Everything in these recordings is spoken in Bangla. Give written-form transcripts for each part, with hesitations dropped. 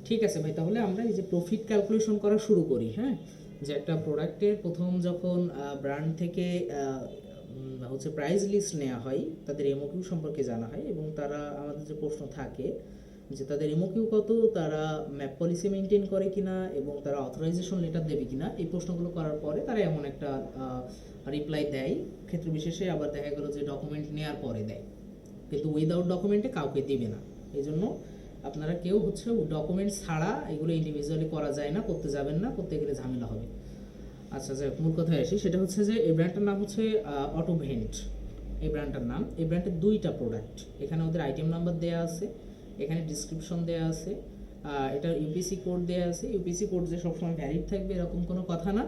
ঠিক আছে ভাই, তাহলে আমরা এই যে প্রফিট ক্যালকুলেশন করা শুরু করি। হ্যাঁ, যে একটা প্রোডাক্টের প্রথম যখন ব্র্যান্ড থেকে হচ্ছে প্রাইস লিস্ট নেওয়া হয়, তাদের এমওকিউ সম্পর্কে জানা হয় এবং তারা আমাদের যে প্রশ্ন থাকে যে তাদের এমওকিউ কত, তারা ম্যাপ পলিসি মেনটেন করে কিনা এবং তারা অথরাইজেশন লেটার দেবে কিনা, এই প্রশ্নগুলো করার পরে তারা এমন একটা রিপ্লাই দেয়। ক্ষেত্র বিশেষে আবার দেখা গেল যে ডকুমেন্ট নেওয়ার পরে দেয়, কিন্তু উইদাউট ডকুমেন্টে কাউকে দিবে না। এই জন্য আপনারা কেউ হচ্ছে ডকুমেন্ট ছাড়া এগুলো ইন্ডিভিজুয়ালি করা যায় না, করতে যাবেন না, করতে গেলে ঝামেলা হবে। আচ্ছা, যাই হোক, মূল কথায় আসি। সেটা হচ্ছে যে এই ব্র্যান্ডটার নাম হচ্ছে অটোভেন্ট। এই ব্র্যান্ডটার নাম, এই ব্র্যান্ডের দুইটা প্রোডাক্ট, এখানে ওদের আইটেম নাম্বার দেওয়া আছে, এখানে ডিসক্রিপশন দেওয়া আছে, এটা ইউপিসি কোড দেওয়া আছে। ইউপিসি কোড যে সবসময় ভ্যালিড থাকবে এরকম কোনো কথা না,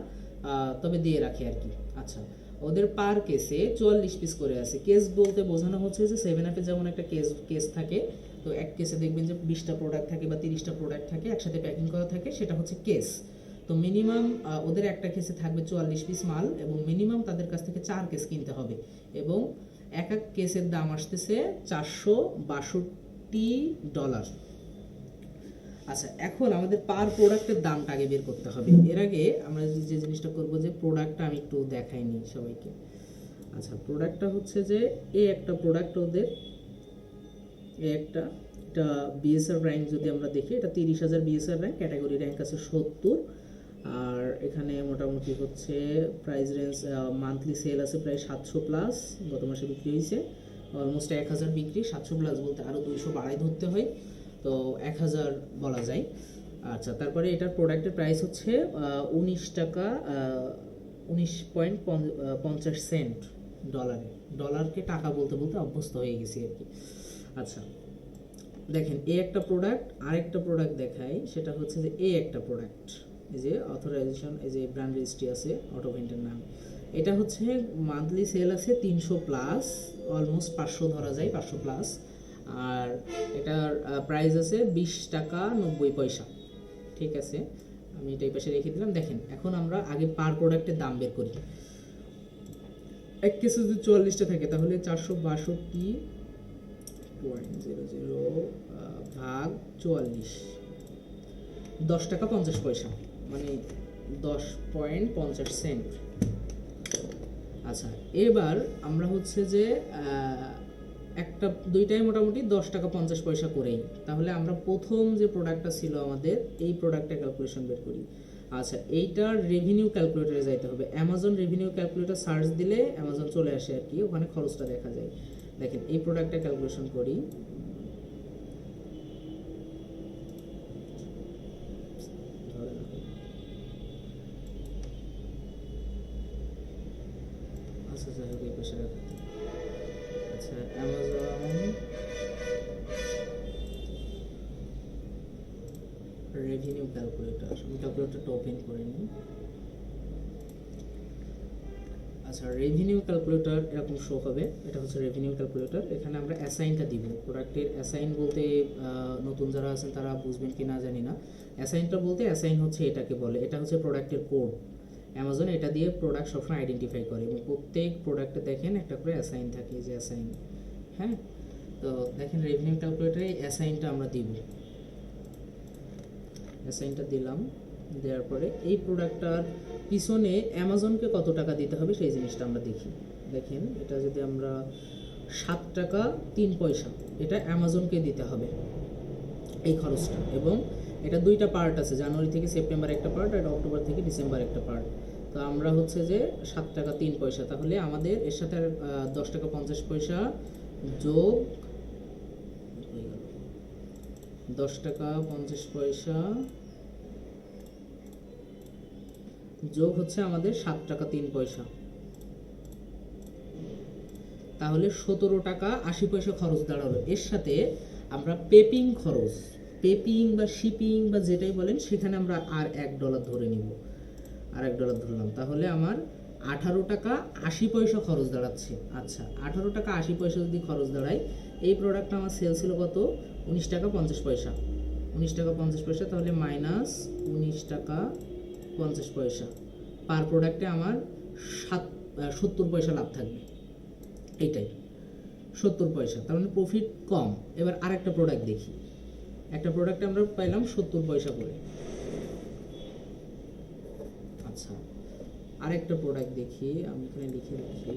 তবে দিয়ে রাখে আর কি। আচ্ছা, ওদের পার কেসে 44 পিস করে আছে। কেস বলতে বোঝানো হচ্ছে যে 7 আপে যেমন একটা কেস কেস থাকে, তো এক কেসে দেখবেন যে 20টা প্রোডাক্ট থাকে বা 30টা প্রোডাক্ট থাকে, একসাথে প্যাকিং করা থাকে, সেটা হচ্ছে কেস। তো মিনিমাম ওদের একটা কেসে থাকবে 44 পিস মাল এবং মিনিমাম তাদের কাছ থেকে 4 কেস কিনতে হবে এবং এক এক কেসের দাম আসতেছে $462। আচ্ছা, এখন আমাদের পার প্রোডাক্টের দামটা আগে বের করতে হবে। এর আগে আমরা যে জিনিসটা করবো, যে প্রোডাক্টটা আমি একটু দেখাইনি সবাইকে। আচ্ছা, প্রোডাক্টটা হচ্ছে যে এই একটা প্রোডাক্ট ওদের, এই একটা, এটা বিএসআর র্যাঙ্ক যদি আমরা দেখি, এটা 30,000 বিএসআর র্যাঙ্ক, ক্যাটাগরি র্যাঙ্ক আছে 70। আর এখানে মোটামুটি হচ্ছে প্রাইস রেঞ্জ, মান্থলি সেল আছে প্রায় 700 প্লাস, গত মাসে বিক্রি হয়েছে অলমোস্ট 1000 বিক্রি। 700 প্লাস বলতে আরও 200 বাড়াই ধরতে হয়, তো 1000 বলা যায়। আচ্ছা, তারপরে এটার প্রোডাক্টের প্রাইস হচ্ছে 19 টাকা 19.50 ডলারে। ডলারকে টাকা বলতে বলতে অভ্যস্ত হয়ে গেছি আর কি। আচ্ছা, দেখেন এই একটা প্রোডাক্ট, আরেকটা প্রোডাক্ট দেখাই, সেটা হচ্ছে যে এই একটা প্রোডাক্ট, এই যে অথরাইজেশন, এই যে ব্র্যান্ড রেজিস্ট্রি আছে অটোভেন্টের নাম, এটা হচ্ছে মান্থলি সেল আছে 300 প্লাস, অলমোস্ট 500 ধরা যায়, 500 প্লাস। আর এটার প্রাইস আছে 20 টাকা 90 পয়সা। ঠিক আছে, আমি এটা এই পাশে রেখে দিলাম। দেখেন, এখন আমরা আগে পার প্রোডাক্টের দাম বের করি। এক কেসে যদি 44টা থাকে তাহলে 462.00 ভাগ 44, 10 টাকা 50 পয়সা, মানে 10.50 সেন্ট। আচ্ছা, এবার আমরা হচ্ছে যে একটা দুইটাই মোটামুটি 10 টাকা 50 পয়সা করেই, তাহলে আমরা প্রথম যে প্রোডাক্টটা ছিল আমাদের, এই প্রোডাক্টটা ক্যালকুলেশন বের করি। আচ্ছা, এইটার রেভিনিউ ক্যালকুলেটরে যাইতে হবে। অ্যামাজন রেভিনিউ ক্যালকুলেটর সার্চ দিলে অ্যামাজন চলে আসে আর কি, ওখানে খরচটা দেখা যায়। দেখেন, এই প্রোডাক্টটা ক্যালকুলেশন করি। আচ্ছা, যাই হোক, এই পাশে রাখি। আচ্ছা, অ্যামাজন রেভিনিউ ক্যালকুলেটর, আমি ক্যালকুলেটরটা ওপেন করে নিই। আচ্ছা, রেভিনিউ ক্যালকুলেটর এরকম শো হবে, এটা হচ্ছে রেভিনিউ ক্যালকুলেটর। এখানে আমরা অ্যাসাইনটা দিব। প্রোডাক্টের অ্যাসাইন বলতে নতুন যারা আছেন তারা বুঝবেন কি না জানি না। অ্যাসাইনটা বলতে, অ্যাসাইন হচ্ছে এটাকে বলে, এটা হচ্ছে প্রোডাক্টের কোড। অ্যামাজন এটা দিয়ে প্রোডাক্ট সবসময় আইডেন্টিফাই করে এবং প্রত্যেক প্রোডাক্টে দেখেন একটা করে অ্যাসাইন থাকে, যে অ্যাসাইন। হ্যাঁ, তো দেখেন রেভিনিউ ক্যালকুলেটরে অ্যাসাইনটা আমরা দিব। অ্যাসাইনটা দিলাম, দেওয়ার পরে এই প্রোডাক্টটার পিছনে অ্যামাজনকে কত টাকা দিতে হবে সেই জিনিসটা আমরা দেখি। দেখেন, এটা যদি আমরা 7 টাকা 3 পয়সা, এটা অ্যামাজনকে দিতে হবে এই খরচটা। এবং এটা দুইটা পার্ট আছে, জানুয়ারি থেকে সেপ্টেম্বর একটা পার্ট, আর অক্টোবর থেকে ডিসেম্বর একটা পার্ট। তো আমরা হচ্ছে যে 7 টাকা 3 পয়সা, তাহলে আমাদের এর সাথে 10 টাকা 50 পয়সা যোগ 10 টাকা 50 পয়সা যোগ হচ্ছে আমাদের 7 টাকা 3 পয়সা, তাহলে 17 টাকা 80 পয়সা খরচ দাঁড়ালো। এর সাথে আমরা পেপিং খরচ, পেপিং বা শিপিং বা যেটাই বলেন, সেখানে আমরা আর $1 ধরে নিব, আর $1 ধরলাম, তাহলে আমার 18 টাকা 80 পয়সা খরচ দাঁড়াচ্ছে। আচ্ছা, 18 টাকা 80 পয়সা যদি খরচ দাঁড়ায়, এই প্রোডাক্টটা আমার সেল ছিল কত? 19 টাকা 50 পয়সা। 19 টাকা 50 পয়সা, তাহলে মাইনাস 19 টাকা 50 পয়সা। পার প্রোডাক্টে আমার 70 পয়সা লাভ থাকবে, এইটাই 70 পয়সা, তার মানে প্রফিট কম। এবার আরেকটা প্রোডাক্ট দেখি। একটা প্রোডাক্টে আমরা পাইলাম 70 পয়সা করে। আচ্ছা, আরেকটা প্রোডাক্ট দেখি, আমি এখানে লিখে রাখি।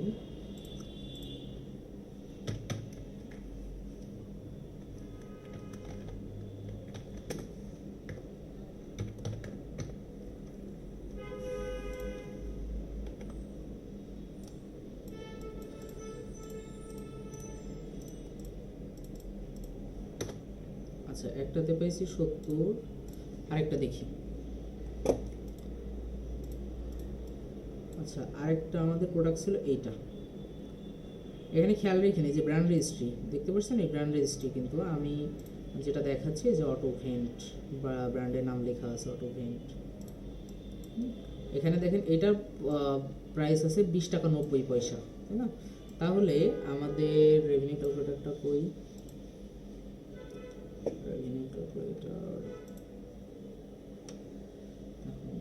আচ্ছা, একটাতে পাইছি 70, আরেকটা দেখি। আচ্ছা, আরেকটা আমাদের প্রোডাক্ট ছিল এইটা। এখানে খেয়াল রেখে নিই যে ব্র্যান্ড রেজিস্ট্রি দেখতে পাচ্ছেন, এই ব্র্যান্ড রেজিস্ট্রি কিন্তু আমি যেটা দেখাচ্ছি যে অটো ভেন্ট বা ব্র্যান্ডের নাম লেখা আছে অটো ভেন্ট। এখানে দেখেন এটার প্রাইস আছে 20 টাকা 90 পয়সা, তাই না? তাহলে আমাদের রেভিনিউ ক্যালকুলেটরটা কই? রেভিনিউ ক্যালকুলেটর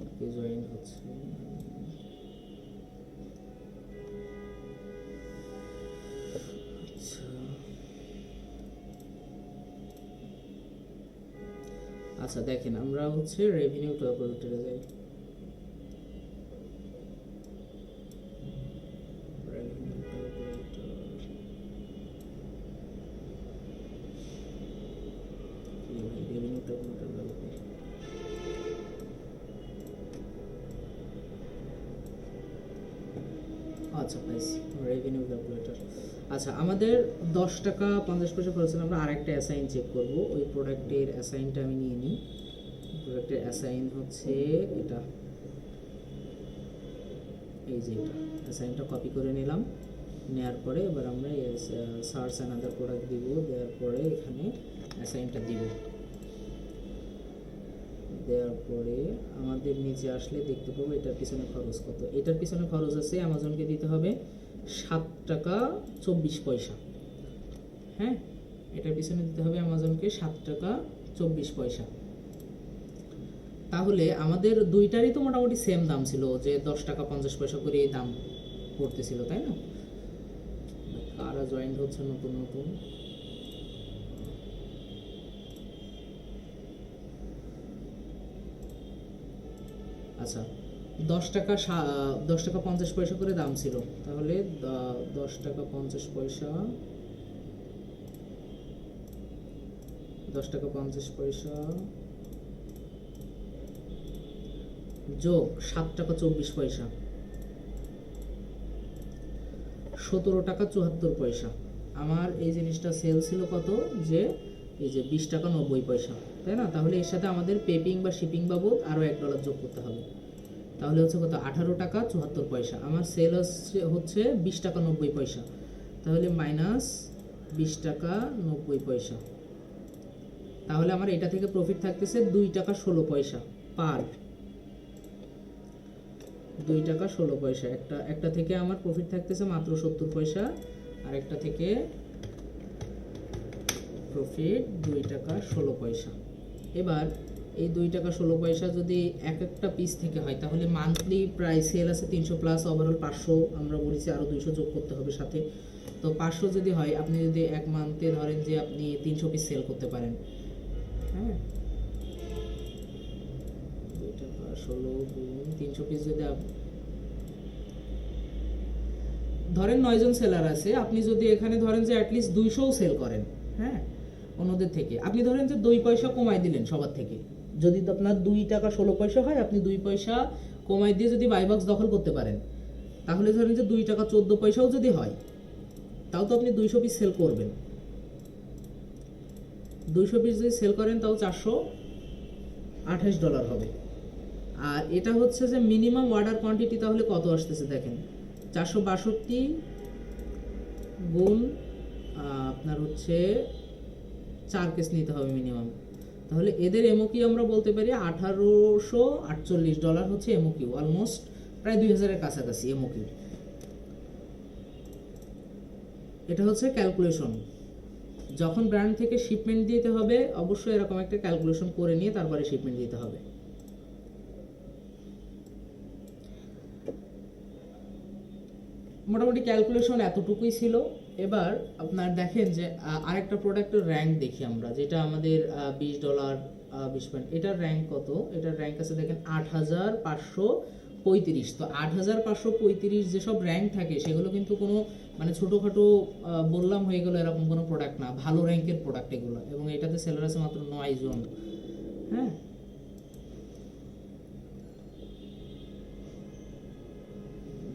এখন জয়েন হচ্ছে। আচ্ছা দেখেন, আমরা হচ্ছে রেভিনিউ ক্যালকুলেটরে যাই। রেভিনিউ ক্যালকুলেটর রেভিনিউ ক্যালকুলেটর লাগবে। আচ্ছা পাইছি রেভিনিউ ক্যালকুলেটর। আচ্ছা, আমাদের 10 টাকা 50 পয়সা খরচ হলে আমরা আরেকটা অ্যাসাইন চেক করব। ওই প্রোডাক্টের অ্যাসাইনটা আমি নিয়ে নিই। প্রোডাক্টের অ্যাসাইন হচ্ছে এটা, এই যে এটা অ্যাসাইনটা কপি করে নিলাম। নেওয়ার পরে এবার আমরা সার্চ অ্যান্ড আদার প্রোডাক্ট দিব, দেওয়ার পরে এখানে অ্যাসাইনটা দিব। দেওয়ার পরে আমাদের নিচে আসলে দেখতে পাবো এটার পিছনে খরচ কত। এটার পিছনে খরচ আছে অ্যামাজনকে দিতে হবে 7 টাকা 24 পয়সা। হ্যাঁ, এটার পিছনে দিতে হবে অ্যামাজনকে 7 টাকা 24 পয়সা। তাহলে আমাদের দুইটারই তো মোটামুটি সেম দাম ছিল, যে 10 টাকা 50 পয়সা করে এই দাম পড়তেছিল, তাই না? কারা জয়েন্ট হচ্ছে নতুন নতুন? আচ্ছা, 10 টাকা 50 পয়সা করে দাম ছিল। তাহলে 10 টাকা 50 পয়সা, 10 টাকা 50 পয়সা যোগ 7 টাকা 24 পয়সা, 17 টাকা 74 পয়সা। আমার এই জিনিসটা সেল ছিল কত? যে এই যে 20 টাকা 90 পয়সা, তাই না? তাহলে এর সাথে আমাদের পেপিং বা শিপিং বাবদ আরও $1 যোগ করতে হবে। তাহলে হচ্ছে কত? 18 টাকা 74 পয়সা। আমার সেল হচ্ছে 20 টাকা 90 পয়সা। তাহলে মাইনাস 20 টাকা 90 পয়সা। তাহলে আমার এটা থেকে প্রফিট থাকতেছে 2 টাকা 16 পয়সা পার। 2 টাকা 16 পয়সা। একটা থেকে আমার প্রফিট থাকতেছে মাত্র 70 পয়সা, আর একটা থেকে প্রফিট 2 টাকা 16 পয়সা। এবার এই 2 টাকা 16 পয়সা যদি একটা পিস থেকে হয়, তাহলে মান্থলি প্রায় সেল আছে 300 প্লাস, ওভারঅল 500 আমরা বলেছি, আরও 200 যোগ করতে হবে সাথে। তো 500 যদি হয়, আপনি যদি এক মান্থে ধরেন যে আপনি 300 পিস সেল করতে পারেন। হ্যাঁ, 2 টাকা 16 গুণ 300 পিস যদি ধরেন 9 জন সেলার আছে, আপনি যদি এখানে ধরেন যে অ্যাটলিস্ট 200ও সেল করেন, হ্যাঁ, অন্যদের থেকে আপনি ধরেন যে 2 পয়সা কমাই দিলেন সবার থেকে। যদি আপনার 2 টাকা 16 পয়সা হয়, আপনি 2 পয়সা কমাই দিয়ে যদি বাই বক্স দখল করতে পারেন, তাহলে ধরেন যে 2 টাকা 14 পয়সাও যদি হয়, তাও তো আপনি 200 পিস সেল করবেন। 200 পিস যদি সেল করেন তাও $428 হবে। আর এটা হচ্ছে যে মিনিমাম অর্ডার কোয়ান্টিটি, তাহলে কত আসতেছে দেখেন, 462 গুণ আপনার হচ্ছে 4 কেস নিতে হবে মিনিমাম। তাহলে এদের এমওকিউ আমরা বলতে পারি $1848 হচ্ছে এমওকিউ, অলমোস্ট প্রায় 2000-এর কাছাকাছি এমওকিউ। এটা হচ্ছে ক্যালকুলেশন। যখন ব্র্যান্ড থেকে শিপমেন্ট দিতে হবে, অবশ্যই এরকম একটা ক্যালকুলেশন করে নিয়ে তারপরে শিপমেন্ট দিতে হবে। মোটামুটি ক্যালকুলেশন এতটুকুই ছিল। এবার আপনার দেখেন যে আরেকটা প্রোডাক্টের র্যাঙ্ক দেখি আমরা, যেটা আমাদের $20 20 পয়েন্ট, এটার র্যাঙ্ক কত? এটার র্যাঙ্ক আছে দেখেন 8,535। তো 8,535 যেসব র্যাঙ্ক থাকে সেগুলো কিন্তু কোনো মানে ছোটোখাটো বললাম হয়ে গেল এরকম কোনো প্রোডাক্ট না, ভালো র্যাঙ্কের প্রোডাক্ট এগুলো, এবং এটাতে সেলার আছে মাত্র 9 জন। হ্যাঁ,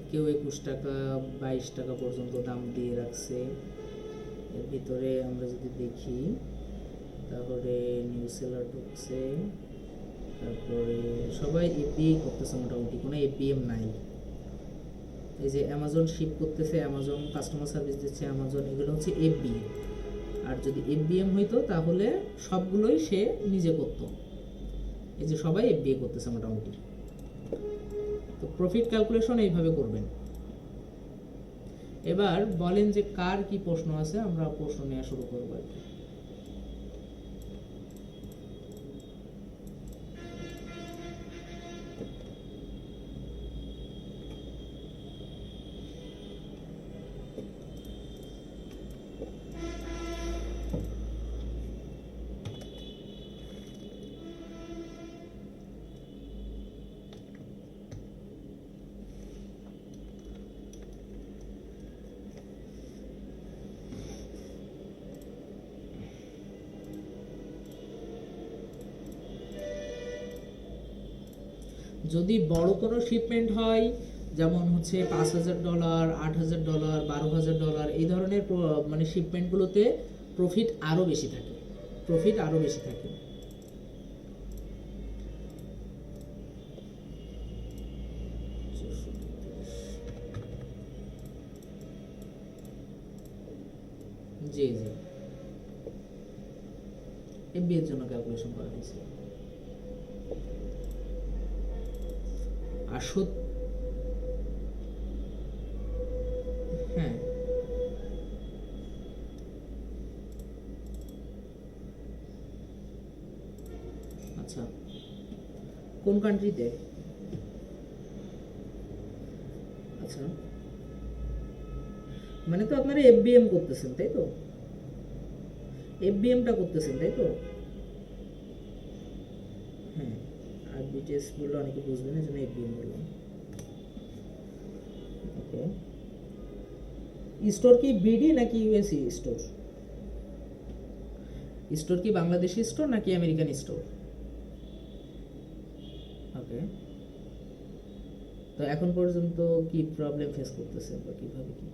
কেউ 21 টাকা 22 টাকা পর্যন্ত দাম দিয়ে রাখছে। এর ভিতরে আমরা যদি দেখি তাহলে নিউ সেলার ঢুকছে, তারপরে সবাই এফবিআই করতেছে, মোটামুটি কোনো এফবিএম নাই। এই যে অ্যামাজন শিপ করতেছে, অ্যামাজন কাস্টমার সার্ভিস দিচ্ছে, অ্যামাজন, এগুলো হচ্ছে এফবি। আর যদি এফবিএম হইতো তাহলে সবগুলোই সে নিজে করতো। এই যে সবাই এফবিএ করতেছে মোটামুটি। তো প্রফিট ক্যালকুলেশন এইভাবে করবেন। এবার বলেন যে কার কি প্রশ্ন আছে, আমরা প্রশ্ন নেওয়া শুরু করবো আর কি। যদি বড় কোনো শিপমেন্ট হয়, যেমন হচ্ছে $5,000, $8,000, $12,000, এই ধরনের মানে শিপমেন্টগুলোতে প্রফিট আরও বেশি থাকে, প্রফিট আরও বেশি থাকে। জি জি, এফবি এর জন্য ক্যালকুলেশন করা হয়েছে। আর হ্যাঁ, আচ্ছা, কোন কান্ট্রিতে? আচ্ছা, মানে তো আপনারা এফবিএম করতেছেন তাই তো? এফবিএমটা করতেছেন তাই তো? হ্যাঁ, আর বিটিএস বললে অনেকে বুঝবেন, এই জন্য এফবিএম বললাম। ওকে, স্টোর কি বিডি নাকি ইউএসি স্টোর? স্টোর কি বাংলাদেশি স্টোর নাকি আমেরিকান স্টোর? ওকে, তো এখন পর্যন্ত কি প্রবলেম ফেস করতেছেন বা কিভাবে কি?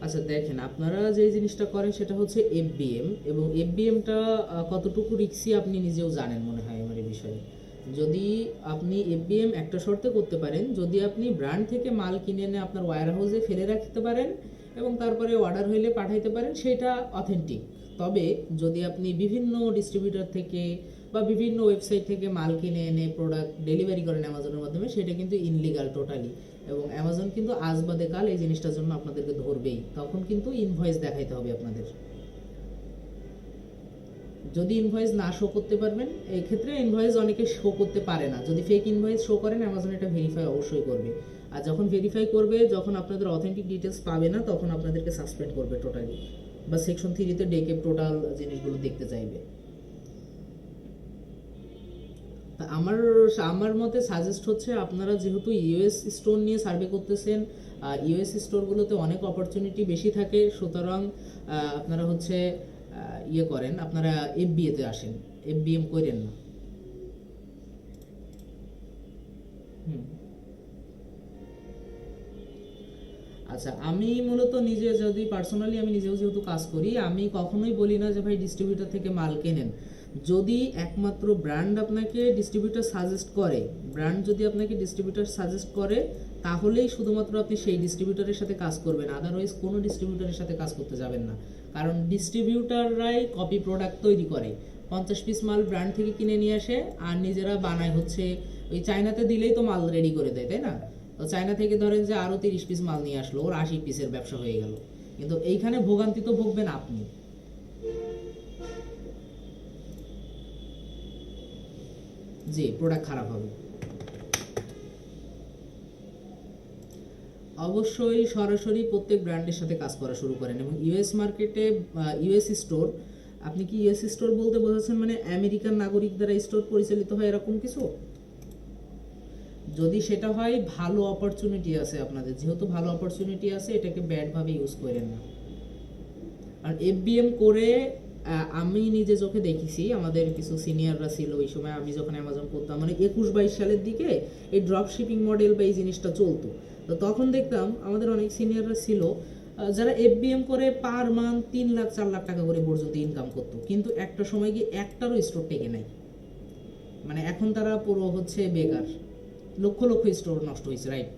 আচ্ছা দেখেন, আপনারা যে জিনিসটা করেন সেটা হচ্ছে এফবিএম, এবং এফবিএমটা কতটুকু রিস্কি আপনি নিজেও জানেন মনে হয় আমার এই বিষয়ে। যদি আপনি এফবিএম একটা শর্তে করতে পারেন, যদি আপনি ব্র্যান্ড থেকে মাল কিনে এনে আপনার ওয়্যার হাউসে ফেলে রাখতে পারেন এবং তারপরে অর্ডার হইলে পাঠাইতে পারেন, সেটা অথেন্টিক। তবে যদি আপনি বিভিন্ন ডিস্ট্রিবিউটর থেকে বা বিভিন্ন ওয়েবসাইট থেকে মাল কিনে এনে প্রোডাক্ট ডেলিভারি করেন অ্যামাজনের মাধ্যমে, সেটা কিন্তু ইনলিগাল টোটালি, এবং অ্যামাজন কিন্তু আজ বাদে কাল এই জিনিসটার জন্য আপনাদেরকে ধরবেই। তখন কিন্তু ইনভয়েস দেখাইতে হবে আপনাদের। যদি ইনভয়েস না শো করতে পারবেন, এই ক্ষেত্রে ইনভয়েস অনেকে শো করতে পারে না, যদি ফেক ইনভয়েস শো করেন অ্যামাজন এটা ভেরিফাই অবশ্যই করবে। আর যখন ভেরিফাই করবে, যখন আপনাদের অথেন্টিক ডিটেলস পাবে না, তখন আপনাদেরকে সাসপেন্ড করবে টোটালি, বা সেকশন 3-তে ডেকে টোটাল জিনিসগুলো দেখতে চাইবে। আমার আমার মতে সাজেস্ট হচ্ছে, আপনারা যেহেতু ইউএস স্টোর নিয়ে সার্ভে করতেছেন, ইউএস স্টোরগুলোতে অনেক অপরচুনিটি বেশি থাকে, সুতরাং আপনারা হচ্ছে ইয়ে করেন, আপনারা এফবিএতে আসেন, এফবিএম করেন না। আচ্ছা, আমি মূলত নিজে যদি পার্সোনালি আমি নিজেও যেহেতু কাজ করি, আমি কখনোই বলি না যে ভাই ডিস্ট্রিবিউটর থেকে মাল কেনেন। যদি একমাত্র ব্র্যান্ড আপনাকে ডিস্ট্রিবিউটর সাজেস্ট করে, ব্র্যান্ড যদি আপনাকে ডিস্ট্রিবিউটর সাজেস্ট করে, তাহলেই শুধুমাত্র আপনি সেই ডিস্ট্রিবিউটরের সাথে কাজ করবেন, আদারওয়াইজ কোনো ডিস্ট্রিবিউটরের সাথে কাজ করতে যাবেন না। কারণ ডিস্ট্রিবিউটররাই কপি প্রোডাক্ট তৈরি করে, 50 পিস মাল ব্র্যান্ড থেকে কিনে নিয়ে আসে আর নিজেরা বানায় হচ্ছে ওই চায়নাতে দিলেই তো মাল রেডি করে দেয়, তাই না? তো চায়না থেকে ধরেন যে আরও 30 পিস মাল নিয়ে আসলো, ওর 80 পিসের ব্যবসা হয়ে গেল। কিন্তু এইখানে ভোগান্তি তো ভুগবেন আপনি। জি, প্রোডাক্ট খারাপ হবে। অবশ্যই সরাসরি প্রত্যেক ব্র্যান্ডের সাথে কাজ করা শুরু করেন এবং ইউএস মার্কেটে ইউএস স্টোর, আপনি কি ইউএস স্টোর বলতে বোঝাচ্ছেন মানে আমেরিকান নাগরিক দ্বারা স্টোর পরিচালিত হয় এরকম কিছু? যদি সেটা হয়, ভালো অপরচুনিটি আছে আপনাদের, যেহেতু ভালো অপরচুনিটি আছে এটাকে ব্যাডভাবে ইউজ করেন না। আর এফবিএম করে আমি নিজে চোখে দেখেছি, আমাদের কিছু সিনিয়ররা ছিল ওই সময় আমি যখন অ্যামাজন করতাম, মানে 21-22 সালের দিকে এই ড্রপ শিপিং মডেল বা এই জিনিসটা চলতো। তো তখন দেখতাম আমাদের অনেক সিনিয়ররা ছিল যারা এফবিএম করে পার মান্থ 3 লাখ 4 লাখ টাকা করে পর্যন্ত ইনকাম করতো, কিন্তু একটা সময় গিয়ে একটারও স্টোর টেকে নাই। মানে এখন তারা পুরো হচ্ছে বেকার, লক্ষ লক্ষ স্টোর নষ্ট হয়েছে, রাইট?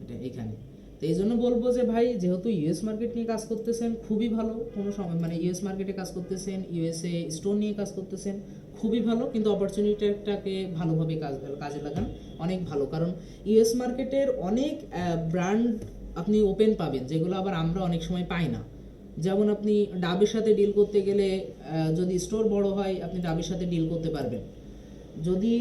এটা এখানে তো এই জন্য বলবো যে ভাই, যেহেতু ইউএস মার্কেট নিয়ে কাজ করতেছেন খুবই ভালো, কোনো সময় মানে ইউএস মার্কেটে কাজ করতেছেন, ইউএসএ স্টোর নিয়ে কাজ করতেছেন খুবই ভালো, কিন্তু অপরচুনিটিটাকে ভালোভাবে কাজে লাগান, অনেক ভালো। কারণ ইউএস মার্কেটের অনেক ব্র্যান্ড আপনি ওপেন পাবেন যেগুলো আবার আমরা অনেক সময় পাই না। যেমন আপনি ডাবের সাথে ডিল করতে গেলে যদি স্টোর বড় হয় আপনি ডাবের সাথে ডিল করতে পারবেন। যদি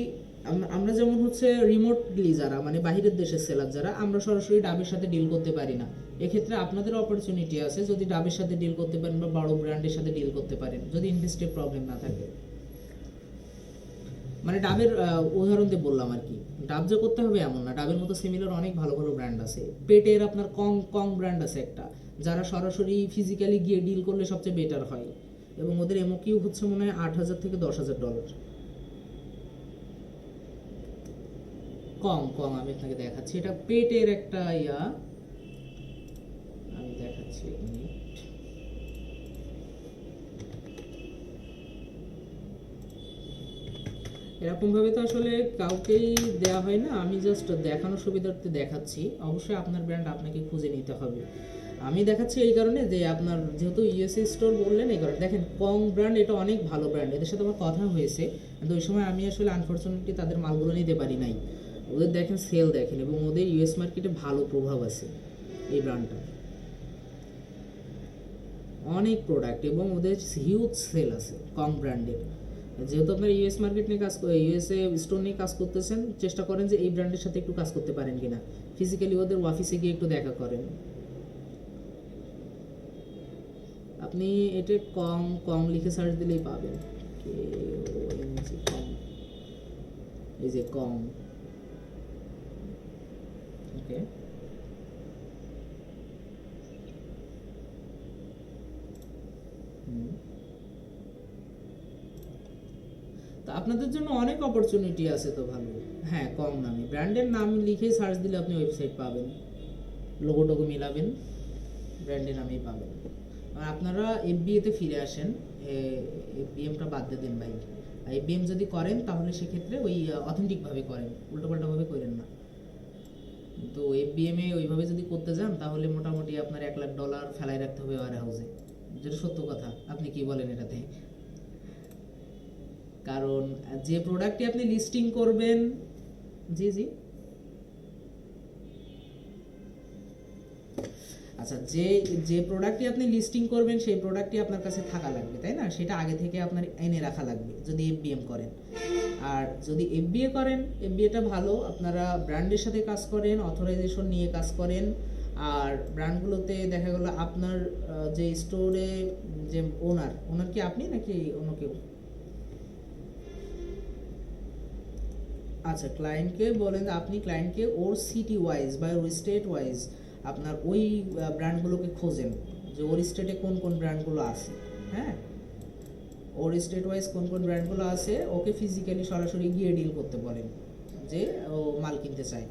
আমরা যেমন হচ্ছে রিমোটলি যারা মানে বাহিরের দেশের সেলার যারা, আমরা সরাসরি ডাবের সাথে ডিল করতে পারি না। এক্ষেত্রে আপনাদের অপরচুনিটি আছে যদি ডাবের সাথে ডিল করতে পারেন বা বড় ব্র্যান্ডের সাথে ডিল করতে পারেন, যদি ইনভেস্টের প্রবলেম না থাকে। মানে ডাবের উদাহরণ দিয়ে বললাম আর কি, ডাব যে করতে হবে এমন না, ডাবের মতো সিমিলার অনেক ভালো ভালো ব্র্যান্ড আছে। পেটের আপনার কং কং ব্র্যান্ড আছে একটা, যারা সরাসরি ফিজিক্যালি গিয়ে ডিল করলে সবচেয়ে বেটার হয়, এবং ওদের এমওকিউ হচ্ছে মনে হয় $8,000 থেকে $10,000। কম কম আমি আপনাকে দেখাচ্ছি, এটা পেটের একটা ইয়া, আমি দেখাচ্ছি এক মিনিট। এরকম ভাবে তো আসলে কাউকেই দেয়া হয় না, আমি জাস্ট দেখানোর সুবিধার্থে দেখাচ্ছি। অবশ্যই আপনার ব্র্যান্ড আপনাকে খুঁজে নিতে হবে। আমি দেখাচ্ছি এই কারণে যে আপনার যেহেতু ইউএসএ স্টোর বললেন, এই কারণে দেখেন কং ব্র্যান্ড এটা অনেক ভালো ব্র্যান্ড, এদের সাথে আমার কথা হয়েছে, কিন্তু ওই সময় আমি আসলে আনফর্চুনেটলি তাদের মালগুলো নিতে পারি নাই। ওদের দেখেন সেল দেখেন, এবং ওদের ইউএস মার্কেটে ভালো প্রভাব আছে এই ব্র্যান্ডটা, অনেক প্রোডাক্ট এবং ওদের হিউজ সেল আছে কম ব্র্যান্ডের। যেহেতু আপনার ইউএস মার্কেট নিয়ে কাজ ইউএসএ স্টোর নিয়ে কাজ করতেছেন, চেষ্টা করেন যে এই ব্র্যান্ডের সাথে একটু কাজ করতে পারেন কিনা, ফিজিক্যালি ওদের অফিসে গিয়ে একটু দেখা করেন। আপনি এটা কং কং লিখে সার্চ দিলেই পাবেন, কং, এই যে কং, ওকে। তো আপনাদের জন্য অনেক অপরচুনিটি আছে তো ভালো। হ্যাঁ, কম নামে ব্র্যান্ডের নাম লিখে সার্চ দিলে আপনি ওয়েবসাইট পাবেন, লোগো টোগো মিলাবেন, ব্র্যান্ডের নামেই পাবেন। আর আপনারা এফবিএতে ফিরে আসেন, এফবিএমটা বাদ দিয়ে দেন ভাই। এফবিএম যদি করেন তাহলে সেক্ষেত্রে ওই অথেন্টিকভাবে করেন, উল্টোপাল্টাভাবে করেন না। তো এফবিএমে ওইভাবে যদি করতে যান তাহলে মোটামুটি আপনার $1,00,000 ফেলায় রাখতে হবে ওয়ার হাউসে, যেটা সত্য কথা। আপনি কি বলেন এটাতে? কারণ যে প্রোডাক্টটি আপনি লিস্টিং করবেন, জি জি, আচ্ছা, যে যে প্রোডাক্টটি আপনি লিস্টিং করবেন সেই প্রোডাক্টটি আপনার কাছে থাকা লাগবে, তাই না? সেটা আগে থেকে আপনার এনে রাখা লাগবে যদি এফবিএম করেন। আর যদি এফবিএ করেন, এফবিএটা ভালো, আপনারা ব্র্যান্ডের সাথে কাজ করেন, অথরাইজেশন নিয়ে কাজ করেন। আর ব্র্যান্ডগুলোতে দেখা গেলো আপনার যে স্টোরে যে ওনার কি আপনি নাকি অন্য কেউ? আচ্ছা, ক্লায়েন্টকে বলেন, আপনি ক্লায়েন্টকে ওর সিটি ওয়াইজ বা ওর স্টেট ওয়াইজ আপনার ওই ব্র্যান্ডগুলোকে খোঁজেন যে ওর স্টেটে কোন কোন ব্র্যান্ডগুলো আছে। হ্যাঁ, ওর স্টেট ওয়াইজ কোন কোন ব্র্যান্ডগুলো আছে, ওকে ফিজিক্যালি সরাসরি গিয়ে ডিল করতে বলেন যে ও মাল কিনতে চায়।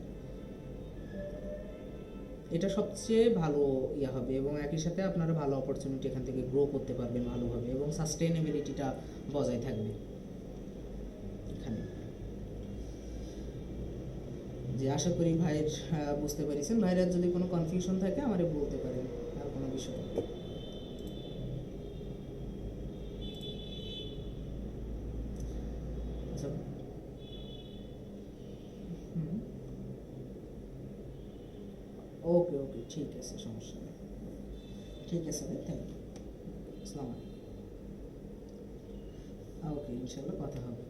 এটা সবচেয়ে ভালো ইয়ে হবে, এবং একই সাথে আপনারা ভালো অপরচুনিটি এখান থেকে গ্রো করতে পারবেন ভালোভাবে, এবং সাস্টেইনেবিলিটিটা বজায় থাকবে এখানে। যে আশা করি ভাইয়ের বুঝতে পেরেছেন। ভাইয়ের যদি কোনো কনফিউশন থাকে আমারে বলতে পারেন, আর কোনো বিষয়। ওকে ওকে, ঠিক আছে, সমস্যা নেই। ঠিক আছে ভাই, থ্যাংক ইউ। আসসালামু আলাইকুম। ওকে, ইনশাল্লাহ কথা হবে।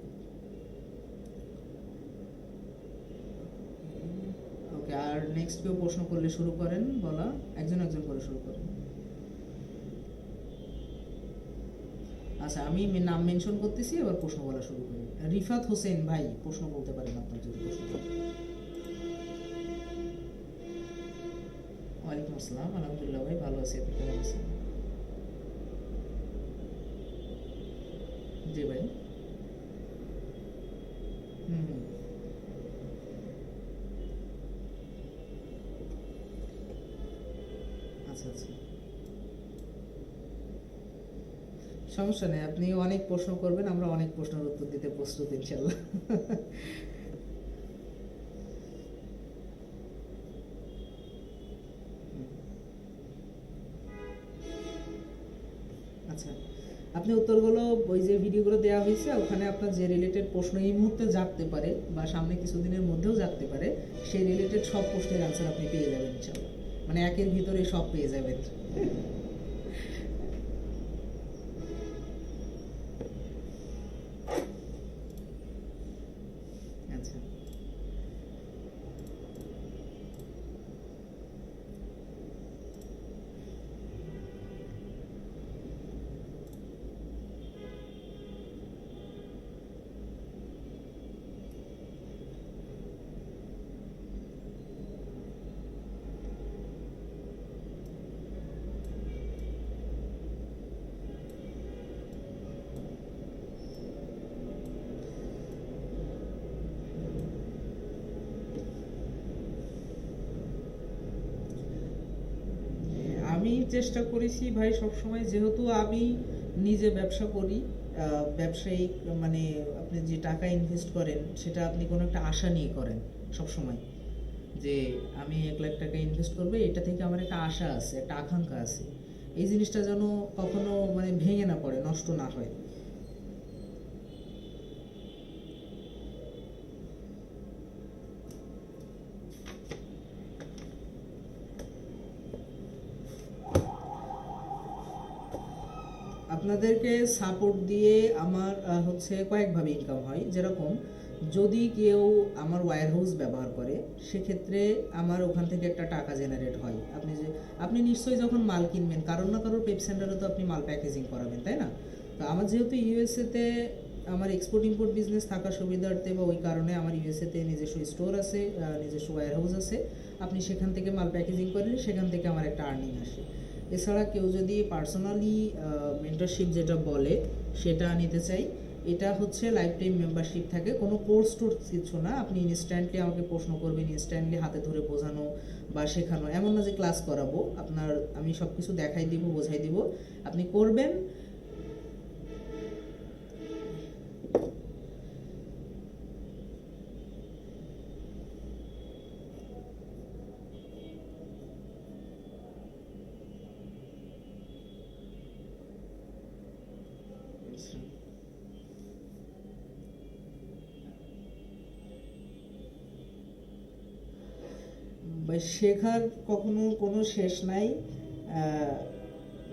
ওকে, আর নেক্সট কেউ প্রশ্ন করলে শুরু করেন বলা, একজন একজন করে শুরু করেন। আচ্ছা, আমি নাম মেনশন করতেছি, এবার প্রশ্ন বলা শুরু করি। রিফাত হোসেন ভাই, প্রশ্ন বলতে পারেন আপনার যদি প্রশ্ন থাকে। ওয়ালাইকুম আসসালাম, আলহামদুলিল্লাহ ভাই, ভালো আছি, আপনি কেমন আছেন? জি ভাই। হুম হুম। আচ্ছা আচ্ছা, সমস্যা নেই, আপনি অনেক প্রশ্ন করবেন, আমরা অনেক প্রশ্নের উত্তর দিতে প্রস্তুত ইনশাল্লাহ। হুম, আচ্ছা, আপনি উত্তরগুলো ওই যে ভিডিওগুলো দেওয়া হয়েছে ওখানে আপনার যে রিলেটেড প্রশ্ন এই মুহূর্তে জাগতে পারে বা সামনে কিছুদিনের মধ্যেও জাগতে পারে, সেই রিলেটেড সব প্রশ্নের আনসার আপনি পেয়ে যাবেন ইনশাল্লাহ। মানে একের ভিতরে সব পেয়ে যাবেন। আচ্ছা, আমি চেষ্টা করেছি ভাই সবসময়, যেহেতু আমি নিজে ব্যবসা করি, ব্যবসায়িক, মানে আপনি যে টাকা ইনভেস্ট করেন সেটা আপনি কোনো একটা আশা নিয়ে করেন সবসময়, যে আমি 1 লাখ টাকা ইনভেস্ট করবো, এটা থেকে আমার একটা আশা আছে, একটা আকাঙ্ক্ষা আছে। এই জিনিসটা যেন কখনো মানে ভেঙে না পড়ে, নষ্ট না হয়। আপনাদেরকে সাপোর্ট দিয়ে আমার হচ্ছে কয়েকভাবে ইনকাম হয়। যেরকম, যদি কেউ আমার ওয়্যার হাউস ব্যবহার করে, সেক্ষেত্রে আমার ওখান থেকে একটা টাকা জেনারেট হয়। আপনি নিশ্চয়ই যখন মাল কিনবেন, কারোর না কারোর পেপ সেন্টারে তো আপনি মাল প্যাকেজিং করাবেন, তাই না? তো আমার যেহেতু ইউএসএতে আমার এক্সপোর্ট ইম্পোর্ট বিজনেস থাকার সুবিধার্থে বা ওই কারণে আমার ইউএসএতে নিজস্ব স্টোর আছে, নিজস্ব ওয়্যার হাউস আছে। আপনি সেখান থেকে মাল প্যাকেজিং করলে সেখান থেকে আমার একটা আর্নিং আসে। এছাড়া কেউ যদি পার্সোনালি মেন্টরশিপ যেটা বলে সেটা নিতে চাই, এটা হচ্ছে লাইফ টাইম মেম্বারশিপ থাকে, কোনো কোর্স টোর্স কিছু না। আপনি ইনস্ট্যান্টলি আমাকে প্রশ্ন করবেন, ইনস্ট্যান্টলি হাতে ধরে বোঝানো বা শেখানো, এমন না যে ক্লাস করাবো আপনার, আমি সব কিছু দেখাই দিব, বোঝাই দিব, আপনি করবেন। বা শেখার কখনো কোনো শেষ নাই।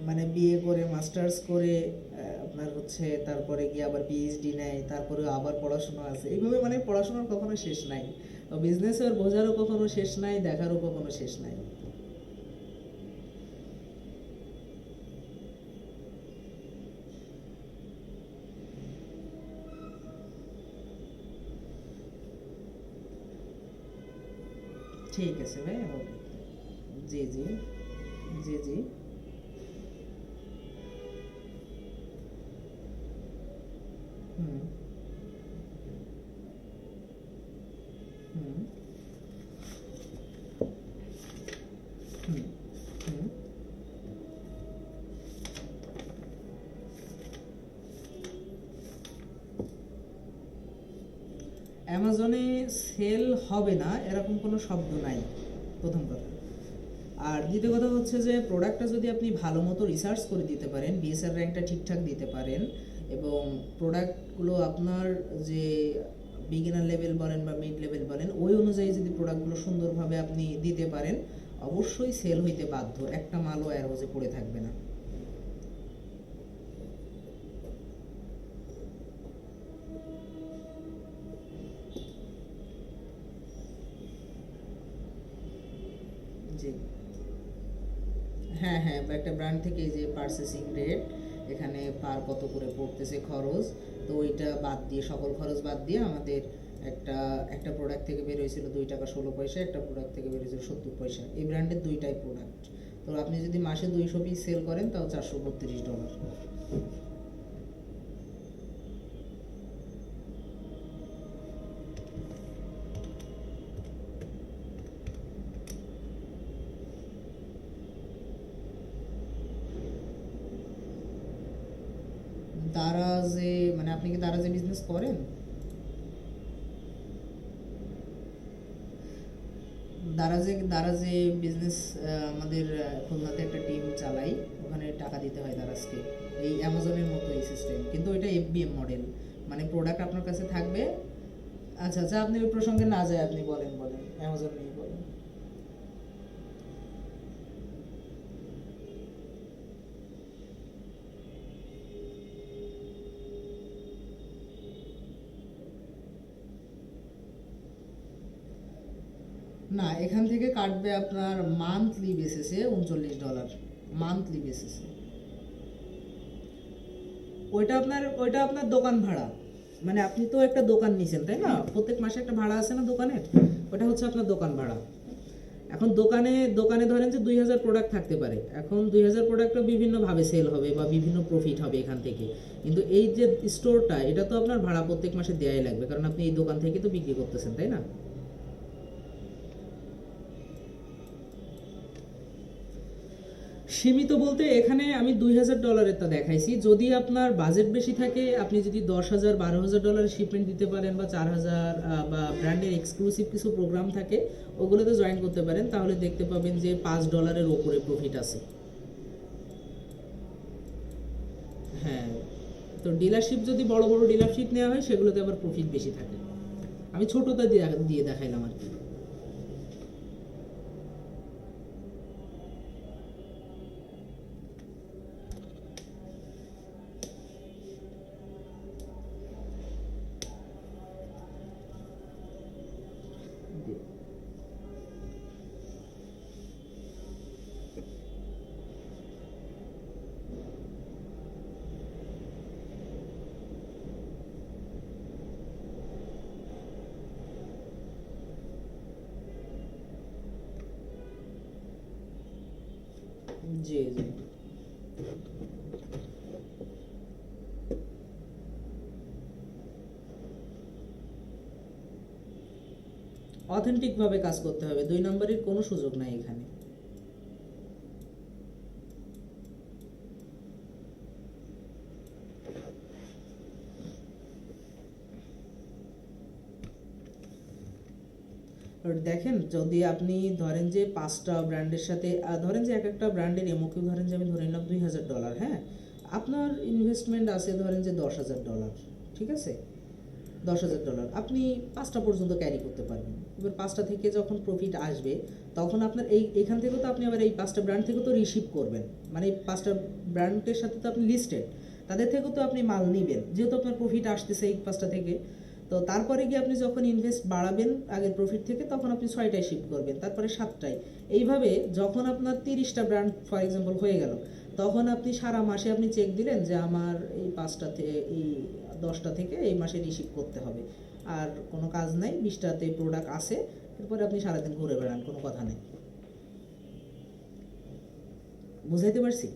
মানে বিয়ে করে মাস্টার্স করে আপনার হচ্ছে তারপরে গিয়ে আবার পিএইচডি নেয়, তারপরে আবার পড়াশোনা আছে, এইভাবে মানে পড়াশোনার কখনো শেষ নাই। বিজনেসের বোঝারও কখনো শেষ নাই, দেখারও কখনো শেষ নাই। ঠিক আছে ভাই, ওকে। জি জি, জি জি। হুম হুম হুম হুম। অ্যামাজনে সেল হবে না এরকম কোনো শব্দ নাই, প্রথম কথা। আর দ্বিতীয় কথা হচ্ছে যে প্রোডাক্টটা যদি আপনি ভালো মতো রিসার্চ করে দিতে পারেন, বিএসআর র্যাঙ্কটা ঠিকঠাক দিতে পারেন, এবং প্রোডাক্টগুলো আপনার যে বিগিনার লেভেল বলেন বা মিড লেভেল বলেন, ওই অনুযায়ী যদি প্রোডাক্টগুলো সুন্দরভাবে আপনি দিতে পারেন, অবশ্যই সেল হইতে বাধ্য, একটা মালও এয়ারহাউসে পড়ে থাকবে না। জি, হ্যাঁ হ্যাঁ, বা একটা ব্র্যান্ড থেকে এই যে পারচেসিং রেট, এখানে পার কত করে পড়তেছে খরচ, তো ওইটা বাদ দিয়ে, সকল খরচ বাদ দিয়ে আমাদের একটা একটা প্রোডাক্ট থেকে বের হয়েছিল 2 টাকা 16 পয়সা, একটা প্রোডাক্ট থেকে বের হয়েছিল 70 পয়সা। এই ব্র্যান্ডের দুইটাই প্রোডাক্ট। তো আপনি যদি মাসে 200 পিস সেল করেন তাও $432। দারাজে, মানে আপনি কি দারাজে বিজনেস করেন? দারাজে দারাজে বিজনেস, আমাদের খুলনাতে একটা টিম চালাই, ওখানে টাকা দিতে হয় দারাজকে। এই অ্যামাজনের মতো এই সিস্টেম, কিন্তু ওইটা এফবিএম মডেল, মানে প্রোডাক্ট আপনার কাছে থাকবে। আচ্ছা আচ্ছা, আপনি ওই প্রসঙ্গে না যায়, আপনি বলেন বলেন, অ্যামাজন নিয়ে বলেন। না, এখান থেকে কাটবে আপনার মান্থলি বেসিসে $39, মান্থলি বেসিসে। ওইটা আপনার দোকান ভাড়া, মানে আপনি তো একটা দোকান নিছেন তাই না, প্রত্যেক মাসে একটা ভাড়া আছে না দোকানের, ওটা হচ্ছে আপনার দোকান ভাড়া। এখন দোকানে দোকানে ধরেন যে 2000 প্রোডাক্ট থাকতে পারে, এখন 2000 প্রোডাক্টও বিভিন্নভাবে সেল হবে বা বিভিন্ন প্রফিট হবে এখান থেকে, কিন্তু এই যে স্টোরটা, এটা তো আপনার ভাড়া প্রত্যেক মাসে দেয়াই লাগবে, কারণ আপনি এই দোকান থেকে তো বিক্রি করতেছেন তাই না। সীমিত বলতে এখানে আমি $2000-এরটা দেখাইছি, যদি আপনার বাজেট বেশি থাকে, আপনি যদি 10,000 $12,000 শিপমেন্ট দিতে পারেন, বা 4000, বা ব্র্যান্ডের এক্সক্লুসিভ কিছু প্রোগ্রাম থাকে, ওগুলোতে জয়েন করতে পারেন, তাহলে দেখতে পাবেন যে $5 ওপরে প্রফিট আছে। হ্যাঁ, তো ডিলারশিপ, যদি বড় বড় ডিলারশিপ নেওয়া হয় সেগুলোতে আবার প্রফিট বেশি থাকে। আমি ছোটটা দিয়ে দিয়ে দেখাইলাম আর কি। জি জি, অথেন্টিক ভাবে কাজ করতে হবে, 2 নম্বরের কোনো সুযোগ নাই এখানে। আর দেখেন, যদি আপনি ধরেন যে 5টা ব্র্যান্ডের সাথে, ধরেন যে এক একটা ব্র্যান্ডের এমওকিউ ধরেন যে আমি ধরে নিলাম $2000, হ্যাঁ, আপনার ইনভেস্টমেন্ট আছে ধরেন যে $10,000, ঠিক আছে, $10,000 আপনি 5টা পর্যন্ত ক্যারি করতে পারবেন। এবার 5টা থেকে যখন প্রফিট আসবে, তখন আপনার এখান থেকে তো আপনি আবার এই 5টা ব্র্যান্ড থেকে তো রিসিভ করবেন, মানে এই 5টা ব্র্যান্ডের সাথে তো আপনি লিস্টেড, তাদের থেকেও তো আপনি মাল নিবেন, যেহেতু আপনার প্রফিট আসতেছে এই 5টা থেকে। তো তারপরে গিয়ে আপনি যখন ইনভেস্ট বাড়াবেন আগের প্রফিট থেকে, তখন আপনি 6টায় শিফট করবেন, তারপরে 7টায়। এইভাবে যখন আপনার 30টা ব্র্যান্ড ফর এক্সাম্পল হয়ে গেল, তখন আপনি সারা মাসে আপনি চেক দিলেন যে আমার এই 5টা থেকে, এই 10টা থেকে এই মাসে রিসিভ করতে হবে, আর কোনো কাজ নাই, 20টাতে প্রোডাক্ট আসে, এরপরে আপনি সারাদিন ঘুরে বেড়ান, কোনো কথা নেই। বুঝাইতে পারছি?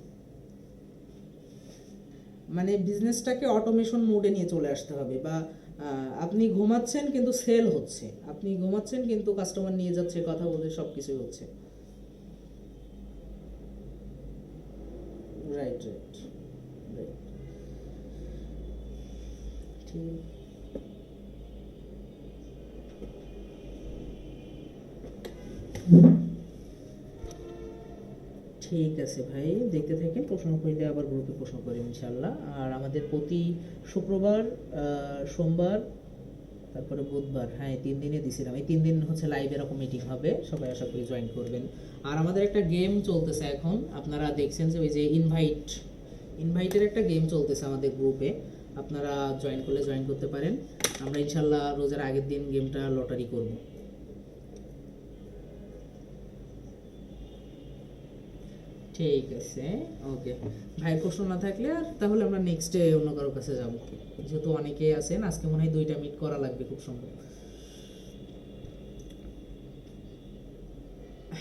মানে বিজনেসটাকে অটোমেশন মোডে নিয়ে চলে আসতে হবে, বা আপনি ঘুমাচ্ছেন কিন্তু সেল হচ্ছে, আপনি ঘুমাচ্ছেন কিন্তু কাস্টমার নিয়ে যাচ্ছে, কথা বলে সব কিছুই হচ্ছে। রাইট রাইট রাইট, ঠিক। ঠিক আছে ভাই, দেখতে থাকেন, প্রশ্ন করলে আবার গ্রুপে প্রশ্ন করি ইনশাল্লাহ। আর আমাদের প্রতি শুক্রবার, সোমবার তারপরে বুধবার, হ্যাঁ এই 3 দিনে দিছিলাম। এই 3 দিন হচ্ছে লাইভ এরকম মিটিং হবে, সবাই আশা করি জয়েন করবেন। আর আমাদের একটা গেম চলতেছে এখন, আপনারা দেখছেন যে ওই যে ইনভাইটের একটা গেম চলতেছে আমাদের গ্রুপে, আপনারা জয়েন করলে জয়েন করতে পারেন। আমরা ইনশাল্লাহ রোজার আগের দিন গেমটা লটারি করব। ঠিক আছে, ওকে ভাই, প্রশ্ন না থাকলে আর তাহলে আমরা নেক্সটে অন্য কারোর কাছে যাব, যেহেতু অনেকেই আছেন। আজকে মনে হয় 2টা মিট করা লাগবে খুব সম্ভব।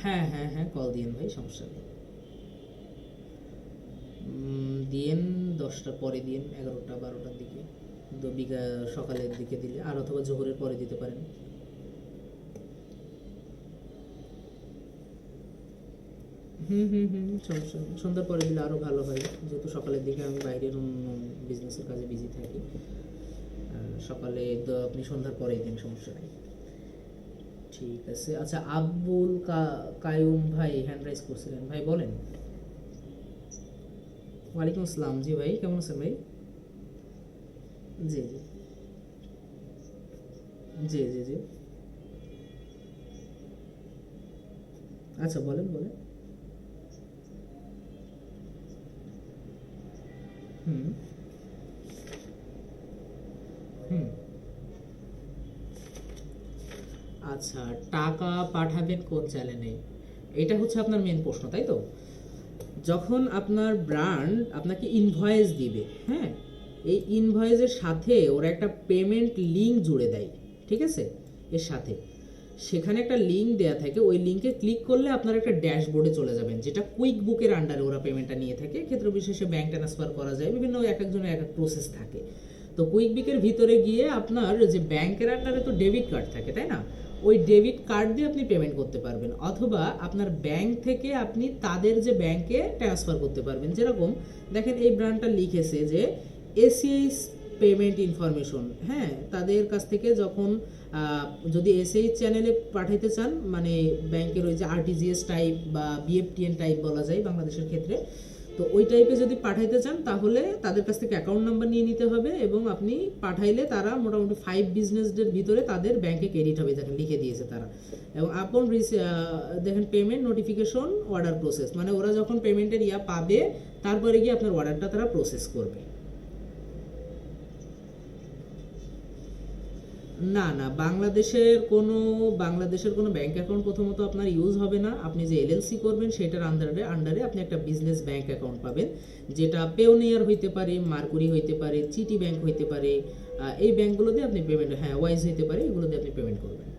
হ্যাঁ হ্যাঁ হ্যাঁ, কল দিন ভাই, সমস্যা নেই। দিন 10টার পরে দিন, 11টা 12টার দিকে, সকালের দিকে দিলে, আর অথবা জোহরের পরে দিতে পারেন। সমস্যা নেই, সন্ধ্যার পরে দিলে আরও ভালো হয়, যেহেতু সকালের দিকে আমি বাইরের অন্য বিজনেসের কাজে বিজি থাকি। সকালে তো আপনি সন্ধ্যার পরেই দিন, সমস্যা নেই। ঠিক আছে, আচ্ছা আব্বুল কায়ুম ভাই হ্যান্ড রাইজ করছিলেন, ভাই বলেন। ওয়ালাইকুম আসসালাম, জি ভাই, কেমন আছেন ভাই? জি জি জি জি জি, আচ্ছা বলেন বলেন। হুম হুম। আচ্ছা, টাকা পাঠাবেন কোন চ্যানেলে, এটা হচ্ছে আপনার মেন প্রশ্ন, তাই তো? যখন আপনার ব্র্যান্ড আপনাকে ইনভয়েস দিবে, হ্যাঁ, এই ইনভয়েসের সাথে ওরা একটা পেমেন্ট লিঙ্ক জুড়ে দেয়, ঠিক আছে? এর সাথে সেখানে একটা লিঙ্ক দেয়া থাকে, ওই লিঙ্কে ক্লিক করলে আপনার একটা ড্যাশবোর্ডে চলে যাবেন, যেটা কুইক বুকের আন্ডারে ওরা পেমেন্টটা নিয়ে থাকে। ক্ষেত্র বিশেষে ব্যাংক ট্রান্সফার করা যায়, বিভিন্ন এক একজনের এক এক প্রসেস থাকে। তো কুইক বুকের ভিতরে গিয়ে আপনার যে ব্যাংকের আন্ডারে তো ডেবিট কার্ড থাকে, তাই না? ওই ডেবিট কার্ড দিয়ে আপনি পেমেন্ট করতে পারবেন, অথবা আপনার ব্যাংক থেকে আপনি তাদের যে ব্যাংকে ট্রান্সফার করতে পারবেন। যেরকম দেখেন এই ব্র্যান্ডটা লিখেছে যে এসিআইস পেমেন্ট ইনফরমেশন, হ্যাঁ, তাদের কাছ থেকে যখন যদি এসএইচ চ্যানেলে পাঠাইতে চান, মানে ব্যাংকের ওই যে আরটিজিএস টাইপ বা বিএফটিএন টাইপ বলা যায় বাংলাদেশের ক্ষেত্রে, তো ওই টাইপে যদি পাঠাইতে চান তাহলে তাদের কাছ থেকে অ্যাকাউন্ট নাম্বার নিয়ে নিতে হবে, এবং আপনি পাঠাইলে তারা মোটামুটি 5 বিজনেস ডের ভিতরে তাদের ব্যাংকে ক্রেডিট হবে, দেখেন লিখে দিয়েছে তারা। এবং আপন দেখেন পেমেন্ট নোটিফিকেশন অর্ডার প্রসেস, মানে ওরা যখন পেমেন্টের পাবে তারপরে গিয়ে আপনার অর্ডারটা তারা প্রসেস করবে। না না, বাংলাদেশের কোনো ব্যাংক অ্যাকাউন্ট প্রথমত আপনার ইউজ হবে না। আপনি যে এলএলসি করবেন সেটার আন্ডারে আপনি একটা বিজনেস ব্যাংক অ্যাকাউন্ট পাবেন, যেটা পেওনিয়ার হইতে পারে, মার্কুরি হইতে পারে, চিটি ব্যাংক হইতে পারে। এই ব্যাংকগুলো দিয়ে আপনি পেমেন্ট, হ্যাঁ ওয়াইজ হইতে পারে, এগুলো দিয়ে আপনি পেমেন্ট করবেন।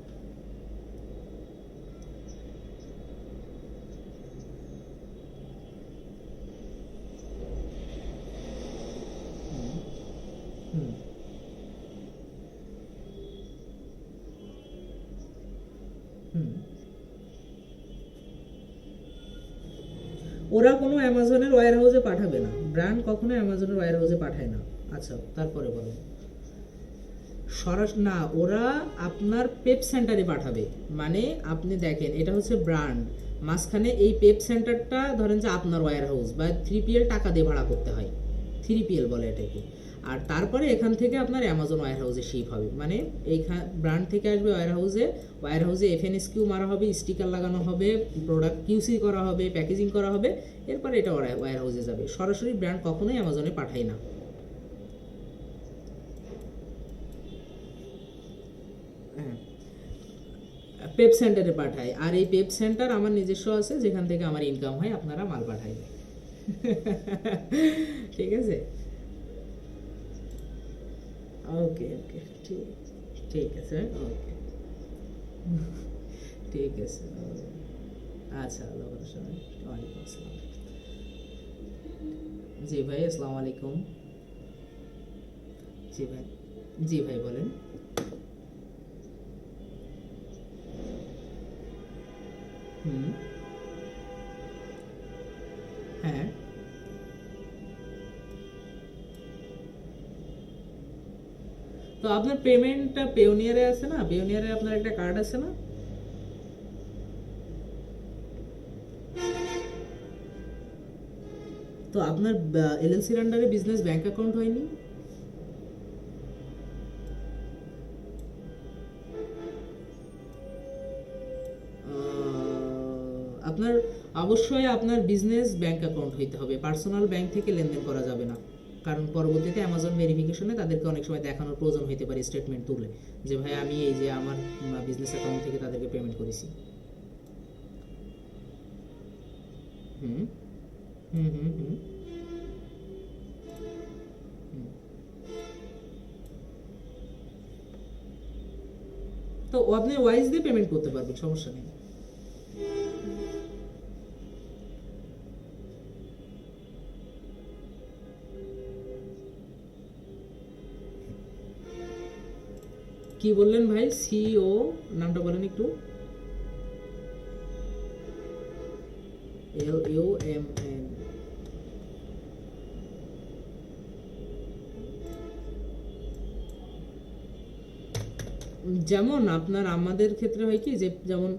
হুম হুম। ওরা কোনো অ্যামাজনের ওয়্যার হাউসে পাঠাবে না, ব্র্যান্ড কখনো অ্যামাজনের ওয়্যার হাউসে পাঠায় না। আচ্ছা, তারপরে বলেন। না, ওরা আপনার পেপ সেন্টারে পাঠাবে। মানে আপনি দেখেন এটা হচ্ছে ব্র্যান্ড, মাঝখানে এই পেপ সেন্টারটা ধরেন যে আপনার ওয়্যার হাউস বা 3PL টাকা দিয়ে ভাড়া করতে হয়, 3PL বলে এটাকে। আর তারপরে এখান থেকে আপনার অ্যামাজন ওয়্যার হাউসে শিপ হবে, মানে এইখান ব্র্যান্ড থেকে আসবে ওয়্যার হাউসে এফএনএসকিউ মারা হবে, স্টিকার লাগানো হবে, প্রোডাক্ট কিউসি করা হবে, প্যাকেজিং করা হবে, এরপরে এটা ওয়্যার হাউসে যাবে। সরাসরি ব্র্যান্ড কখনোই অ্যামাজনে পাঠায় না। হ্যাঁ, পেপ সেন্টারে পাঠাই, আর এই পেপ সেন্টার আমার নিজস্ব আছে, যেখান থেকে আমার ইনকাম হয়, আপনারা মাল পাঠাই। ঠিক আছে, ওকে ওকে, ঠিক, ঠিক আছে, ওকে, ঠিক আছে, আচ্ছা, আল্লাহ ভরসা। ওয়ালাইকুম আসসালাম। জি ভাই, আসসালামু আলাইকুম। জি ভাই, জি ভাই বলেন। হুম। হ্যাঁ, তো আপনার পেমেন্টটা পেওনিয়ারে আছে না, পেওনিয়ারে আপনার একটা কার্ড আছে না? তো আপনার এলএলসির আন্ডারে বিজনেস ব্যাংক অ্যাকাউন্ট হয়নি? আপনার অবশ্যই আপনার বিজনেস ব্যাংক অ্যাকাউন্ট হইতে হবে, পার্সোনাল ব্যাংক থেকে লেনদেন করা যাবে না। কারণ পরবর্তীতে অ্যামাজন ভেরিফিকেশনে তাদেরকে অনেক সময় দেখানোর প্রয়োজন হইতে পারে স্টেটমেন্ট তুলে, যে ভাই আমি এই যে আমার বিজনেস অ্যাকাউন্ট থেকে তাদেরকে পেমেন্ট করেছি। হুম হুম হুম হুম হুম। তো আপনি ওয়াইজ দিয়ে পেমেন্ট করতে পারবেন, সমস্যা নেই। কি বললেন ভাই, সিও নামটা বলেন একটু। LUMN। যেমন আপনার আমাদের ক্ষেত্রে হয় কি, যে যেমন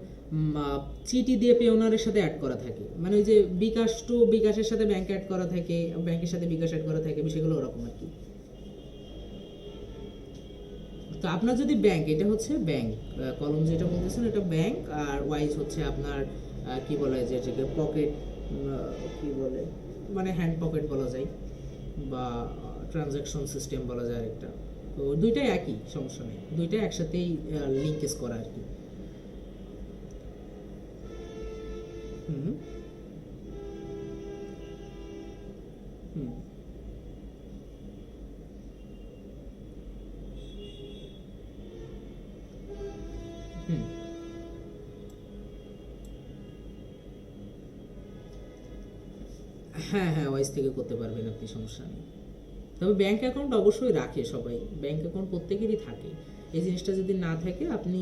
চিটি দিয়ে পেওনারের সাথে অ্যাড করা থাকে, মানে ওই যে বিকাশ টু বিকাশের সাথে ব্যাংক অ্যাড করা থাকে, ব্যাংকের সাথে বিকাশ অ্যাড করা থাকে, বিষয়গুলো ওরকম আর কি। তো আপনার যদি ব্যাংক, এটা হচ্ছে ব্যাংক, কলম যেটা বলতেছেন এটা ব্যাংক, আর ওয়াইজ হচ্ছে আপনার কি বলে যে এটাকে পকেট, কি বলে, মানে হ্যান্ড পকেট বলা যায়, বা ট্রানজ্যাকশন সিস্টেম বলা যায় একটা। তো দুইটাই একই, সমস্যা নেই, দুইটাই একসাথেই লিঙ্কেজ করা আর কি। হুম হুম হুম। হ্যাঁ হ্যাঁ, ওয়াইজ থেকে করতে পারবেন আপনি, সমস্যা নেই। তবে ব্যাংক অ্যাকাউন্ট অবশ্যই রাখে সবাই, ব্যাংক অ্যাকাউন্ট প্রত্যেকেরই থাকে। এই জিনিসটা যদি না থাকে, আপনি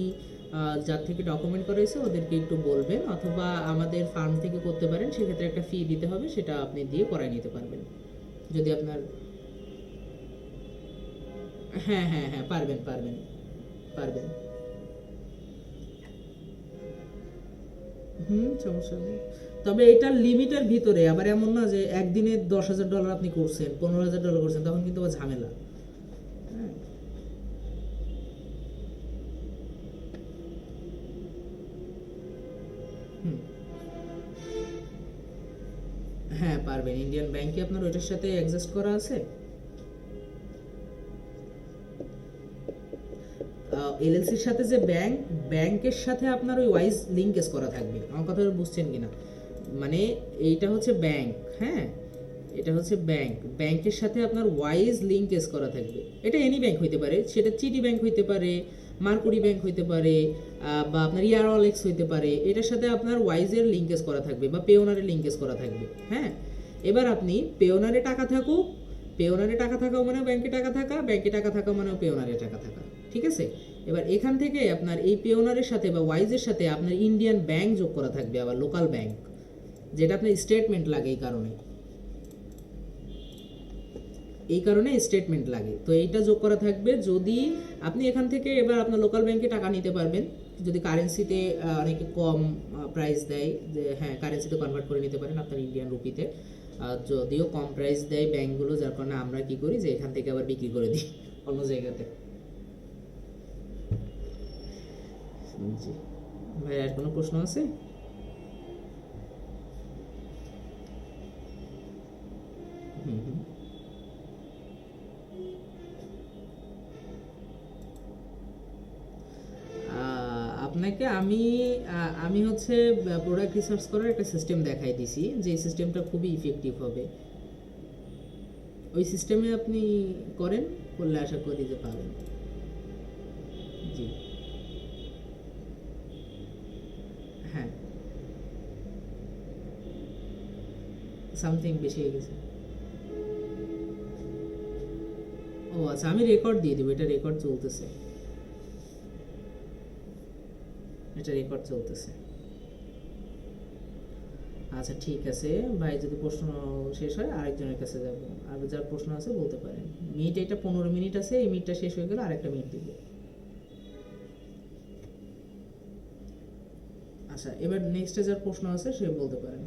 যার থেকে ডকুমেন্ট করাইছে ওদেরকে একটু বলবেন, অথবা আমাদের ফার্ম থেকে করতে পারেন, সেক্ষেত্রে একটা ফি দিতে হবে, সেটা আপনি দিয়ে করাই নিতে পারবেন যদি আপনার। হ্যাঁ হ্যাঁ হ্যাঁ, পারবেন পারবেন পারবেন। হুম, সমস্যা নেই। তবে এটা লিমিটের ভিতরে, আবার এমন না যে একদিনে $10,000 আপনি করছেন, $15,000 করছেন, তখন কিন্তু আবার ঝামেলা। হ্যাঁ হুম। হ্যাঁ পারবেন, ইন্ডিয়ান ব্যাংকে আপনার ওইটার সাথে অ্যাডজাস্ট করা আছে। এলএলসির সাথে যে ব্যাংক, ব্যাংকের সাথে আপনার ওই ওয়াইজ লিঙ্কেজ করা থাকবে, আমার কথা বুঝছেন কিনা। মানে এইটা হচ্ছে ব্যাংক, হ্যাঁ, এটা হচ্ছে ব্যাংক, ব্যাংকের সাথে আপনার ওয়াইজ লিঙ্কেজ করা থাকবে। এটা এনি ব্যাংক হইতে পারে, সেটা চিটি ব্যাংক হইতে পারে, মার্কুরি ব্যাংক হইতে পারে, বা আপনার ইয়ারঅলেক্স হইতে পারে, এটার সাথে আপনার ওয়াইজের লিঙ্কেজ করা থাকবে, বা পেওনারের লিঙ্কেজ করা থাকবে। হ্যাঁ, এবার আপনি পেওনারে টাকা থাকুক, পেওনারে টাকা থাকাও মানে ব্যাংকে টাকা থাকা, ব্যাংকে টাকা থাকা মানে পেওনারে টাকা থাকা, ঠিক আছে। এবার এখান থেকে আপনার এই পেওনারের সাথে বা ওয়াইজের সাথে আপনার ইন্ডিয়ান ব্যাংক যোগ করা থাকবে, আবার লোকাল ব্যাংক, যেটা আপনার স্টেটমেন্ট লাগে এই কারণে, এই কারণে স্টেটমেন্ট লাগে। তো এইটা যোগ করা থাকবে। যদি আপনি এখান থেকে এবার আপনার লোকাল ব্যাংকে টাকা নিতে পারবেন, যদি কারেন্সিতে অনেকে কম প্রাইস দেয়, যে হ্যাঁ কারেন্সিতে কনভার্ট করে নিতে পারেন আপনার ইন্ডিয়ান রুপিতে। যদিও কম প্রাইস দেয় ব্যাংকগুলো, যার কারণে আমরা কি করি যে এখান থেকে আবার বিক্রি করে দিই অন্য জায়গাতে। জি ভাই, আর কোনো প্রশ্ন আছে? হুম হুম। আপনাকে আমি হচ্ছে প্রোডাক্ট রিসার্চ করার একটা সিস্টেম দেখাই দিছি, যে সিস্টেমটা খুবই ইফেক্টিভ হবে। ওই সিস্টেমে আপনি করেন, করলে আশা করি যে পাবেন। জি। হ্যাঁ, সামথিং বেশি হয়ে গেছে। ও আচ্ছা, আমি রেকর্ড দিয়ে দেবো, এটা রেকর্ড চলতেছে, এটা রেকর্ড চলতেছে। আচ্ছা ঠিক আছে ভাই, যদি প্রশ্ন শেষ হয় আরেকজনের কাছে যাব, আর যার প্রশ্ন আছে বলতে পারেন। মিনিট এটা 15 মিনিট আছে, এই মিনিটটা শেষ হয়ে গেলে আরেকটা মিনিট দিব। আচ্ছা, এবার নেক্সটে যার প্রশ্ন আছে সে বলতে পারেন।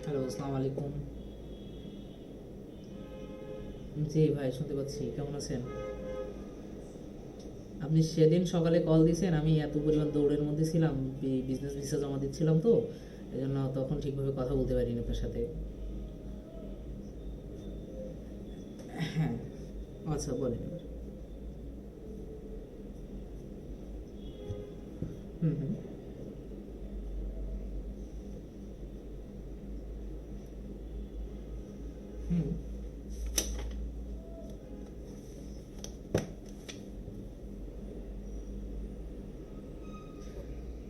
হ্যালো, আসসালামু আলাইকুম। জি ভাই, শুনতে পাচ্ছি। কেমন আছেন? আপনি সেদিন সকালে কল দিয়েছেন, আমি এত পরিমাণ দৌড়ের মধ্যে ছিলাম, বিজনেস ভিসা জমা দিচ্ছিলাম তো, এজন্য তখন ঠিকভাবে কথা বলতে পারিনি আপনার সাথে। হ্যাঁ, আচ্ছা বলেন এবার। হুম হুম। হুম।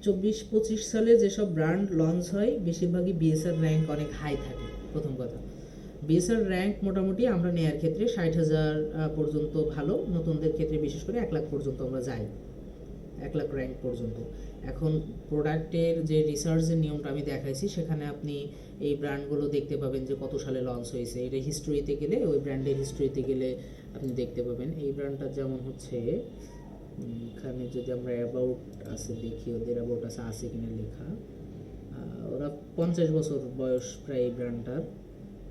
24-25 সালে যেসব ব্র্যান্ড লঞ্চ হয় বেশিরভাগই বিএসআর র্যাঙ্ক অনেক হাই থাকে, প্রথম কথা। বিএসআর র্যাঙ্ক মোটামুটি আমরা নেয়ার ক্ষেত্রে 60,000 পর্যন্ত ভালো, নতুনদের ক্ষেত্রে বিশেষ করে 1 লাখ পর্যন্ত আমরা যাই, 1 লাখ র্যাঙ্ক পর্যন্ত। এখন প্রোডাক্টের যে রিসার্চের নিয়মটা আমি দেখাইছি, সেখানে আপনি এই ব্র্যান্ডগুলো দেখতে পাবেন যে কত সালে লঞ্চ হয়েছে, এটা হিস্ট্রিতে গেলে, ওই ব্র্যান্ডের হিস্ট্রিতে গেলে আপনি দেখতে পাবেন। এই ব্র্যান্ডটা যেমন হচ্ছে, এখানে যদি আমরা অ্যাবাউট আছে দেখি, ওদের অ্যাবাউট আছে কিনা লেখা, ওরা 50 বছর বয়স প্রায় এই ব্র্যান্ডটার,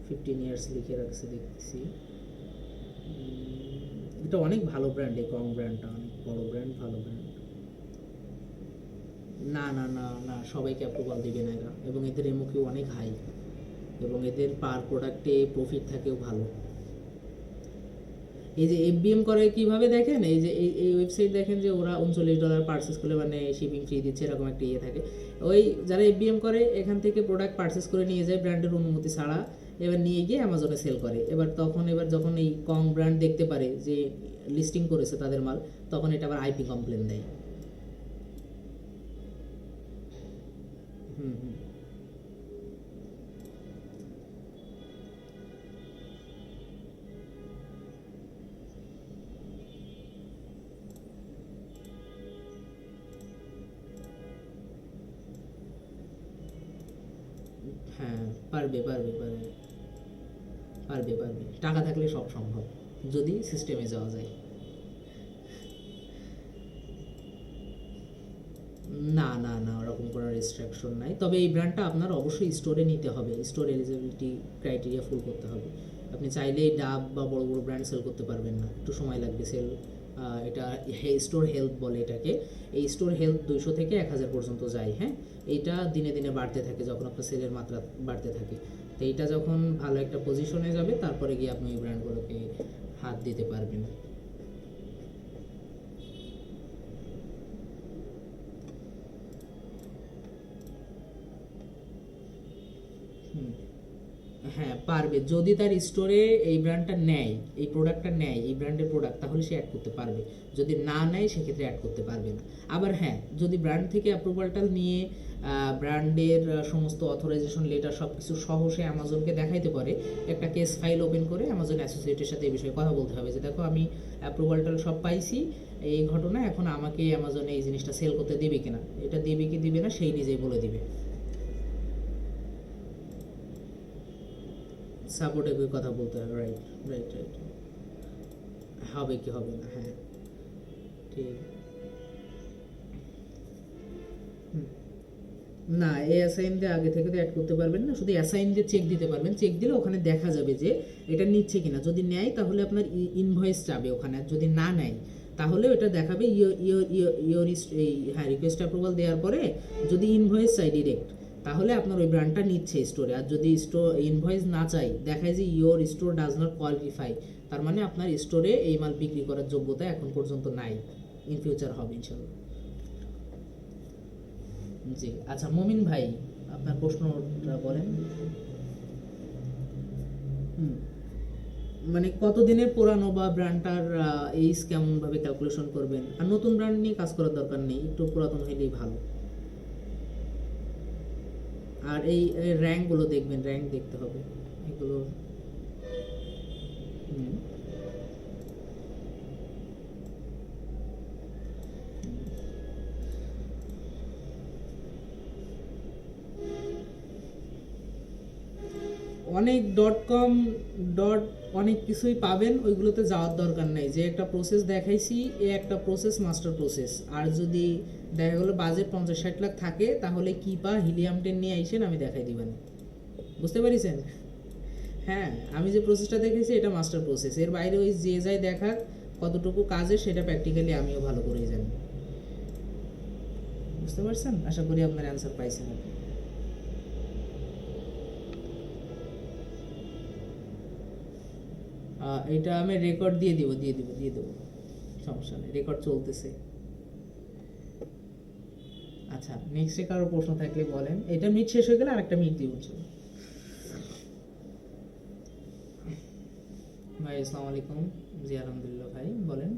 15 ইয়ার্স লিখে রাখছে দেখতেছি। এটা অনেক ভালো ব্র্যান্ড, এই কং ব্র্যান্ডটা অনেক বড় ব্র্যান্ড, ভালো ব্র্যান্ড। না না না না, সবাইকে অ্যাপ্রুভাল দিবে না এরা, এবং এদের এমওকিউ অনেক হাই, এবং এদের পার প্রোডাক্টে প্রফিট থাকেও ভালো। এই যে এফবিএম করে কিভাবে দেখেন, এই যে এই ওয়েবসাইট দেখেন যে ওরা $39 পারচেস করলে মানে শিপিং ফ্রি দিচ্ছে, এরকম একটা ইয়ে থাকে। ওই যারা এফবিএম করে এখান থেকে প্রোডাক্ট পারচেস করে নিয়ে যায় ব্র্যান্ডের অনুমতি ছাড়া, এবার নিয়ে গিয়ে অ্যামাজনে সেল করে। এবার যখন এই কং ব্র্যান্ড দেখতে পারে যে লিস্টিং করেছে তাদের মাল, তখন এটা আবার আইপি কমপ্লেন দেয়। হুম হুম। হ্যাঁ, পারবে পারবে পারবে পারবে পারবে, টাকা থাকলে সব সম্ভব, যদি সিস্টেমে যাওয়া যায়। না না না, ওরকম কোনো রেস্ট্রিকশন নাই, তবে এই ব্র্যান্ডটা আপনার অবশ্যই স্টোরে নিতে হবে, স্টোর এলিজিবিলিটি ক্রাইটেরিয়া ফুল করতে হবে। আপনি চাইলেই ডাব বা বড় বড় ব্র্যান্ড সেল করতে পারবেন না, একটু সময় লাগবে সেল। এটা স্টোর হেলথ বলে এটাকে। এই স্টোর হেলথ 200 থেকে 1,000 পর্যন্ত যায়, হ্যাঁ। এইটা দিনে দিনে বাড়তে থাকে যখন আপনার সেলের মাত্রা বাড়তে থাকে। তো এইটা যখন ভালো একটা পজিশনে যাবে, তারপরে গিয়ে আপনি ওই ব্র্যান্ডগুলোকে হাত দিতে পারবেন। হুম। হ্যাঁ পারবে, যদি তার স্টোরে এই ব্র্যান্ডটা নেয়, এই প্রোডাক্টটা নেয়, এই ব্র্যান্ডের প্রোডাক্ট, তাহলে সে অ্যাড করতে পারবে। যদি না নেয় সেক্ষেত্রে অ্যাড করতে পারবে না। আবার হ্যাঁ, যদি ব্র্যান্ড থেকে অ্যাপ্রুভালটা নিয়ে ব্র্যান্ডের সমস্ত অথরাইজেশন লেটার সব কিছু সহ সে অ্যামাজনকে দেখাইতে পারে, একটা কেস ফাইল ওপেন করে অ্যামাজন অ্যাসোসিয়েটের সাথে এই বিষয়ে কথা বলতে হবে যে দেখো আমি অ্যাপ্রুভালটা সব পাইছি, এই ঘটনা, এখন আমাকে অ্যামাজনে এই জিনিসটা সেল করতে দেবে কিনা, এটা দেবে কি দিবে না সেই নিজেই বলে দিবে। সাপোর্টে কথা বলতে হবে, রাইট রাইট রাইট। হবে কি হবে না, হ্যাঁ ঠিক। হুম। না, এই অ্যাসাইন দিয়ে আগে থেকে তো অ্যাড করতে পারবেন না, শুধু অ্যাসাইন দিয়ে চেক দিতে পারবেন, চেক দিলে ওখানে দেখা যাবে যে এটা নিচ্ছে কিনা। যদি নেয় তাহলে আপনার ইনভয়েস যাবে ওখানে, আর যদি না নেয় তাহলে ওটা দেখাবে ইয়োর এই, হ্যাঁ, রিকোয়েস্ট অ্যাপ্রুভাল দেওয়ার পরে যদি ইনভয়েস চাই ডিরেক্ট, তাহলে আপনার ওই ব্র্যান্ডটা নিচ্ছে স্টোরে। আর যদি ইনভয়েস না চাই, দেখায় যে your store does not qualify, তার মানে আপনার স্টোরে এই মাল বিক্রি করার যোগ্যতা এখন পর্যন্ত নাই, ইন ফিউচার হবে ইনশাল্লাহ। জি আচ্ছা মমিন ভাই, আপনার প্রশ্নটা বলেন। হুম। মানে কতদিনের পুরানো বা ব্র্যান্ডটার এইজ কেমন ভাবে ক্যালকুলেশন করবেন, আর নতুন ব্র্যান্ড নিয়ে কাজ করার দরকার নেই, একটু পুরাতন হইলেই ভালো। আর এই র্যাঙ্কগুলো দেখবেন, র্যাঙ্ক দেখতে হবে এগুলো। হুম। অনেক ডট কম ডট অনেক কিছুই পাবেন, ওইগুলোতে যাওয়ার দরকার নেই। যে একটা প্রসেস দেখাইছি, এ একটা প্রসেস, মাস্টার প্রসেস। আর যদি দেখা গেলো বাজেট 50-60 লাখ থাকে, তাহলে কি পা হিলিয়াম 10 নিয়ে আইসেন, আমি দেখাই দিবেন। বুঝতে পারিছেন? হ্যাঁ, আমি যে প্রসেসটা দেখেছি এটা মাস্টার প্রসেস, এর বাইরে ওই যে যাই দেখাক কতটুকু কাজে সেটা প্র্যাকটিক্যালি আমিও ভালো করেই জানি। বুঝতে পারছেন? আশা করি আপনার অ্যান্সার পাইছেন আপনি। এটা আমি রেকর্ড দিয়ে দেবো, সমস্যা নেই, রেকর্ড চলতেছে। আচ্ছা, নেক্সটে কারো প্রশ্ন থাকলে বলেন, এটা মিট শেষ হয়ে গেলে আরেকটা মিট দিব। ভাই আসসালামু আলাইকুম। জি আলহামদুলিল্লাহ ভাই, বলেন।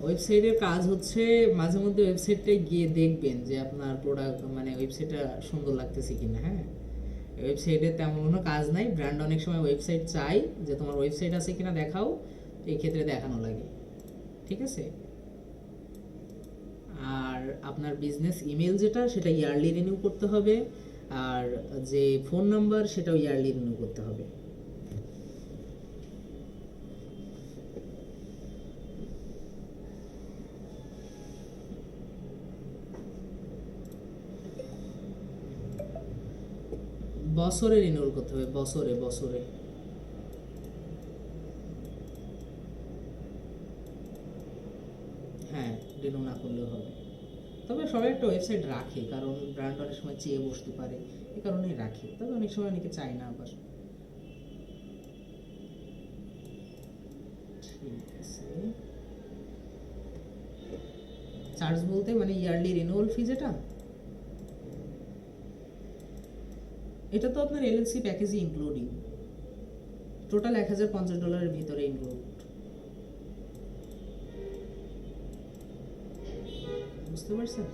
ওয়েবসাইটের কাজ হচ্ছে মাঝে মধ্যে ওয়েবসাইটে গিয়ে দেখবেন যে আপনার প্রোডাক্ট মানে ওয়েবসাইটটা সুন্দর লাগতেছে কিনা। হ্যাঁ, ওয়েবসাইটে তেমন কোনো কাজ নাই, ব্র্যান্ড অনেক সময় ওয়েবসাইট চাই যে তোমার ওয়েবসাইট আছে কিনা দেখাও, এই ক্ষেত্রে দেখানো লাগে। ঠিক আছে? আর আপনার বিজনেস ইমেল যেটা সেটা ইয়ারলি রিনিউ করতে হবে, আর যে ফোন নাম্বার সেটাও ইয়ারলি রিনিউ করতে হবে। বছরে রিনিউয়াল করতে হবে, বছরে বছরে। হ্যাঁ, রিনিউ না করলেও হবে। তবে সবাই একটা ওয়েবসাইট রাখে, কারণ ব্র্যান্ড অনেক সময় চেয়ে বসতে পারে, এই কারণেই রাখে। তবে অনেক সময় অনেকে চায় না আবার। ঠিক আছে, চার্জ বলতে মানে ইয়ারলি রিনিউয়াল ফি যেটা, এটা তো আপনার এলএলসি প্যাকেজে ইনক্লুডিং, টোটাল $1050 ভিতরে ইনক্লুড। বুঝতে পারছেন?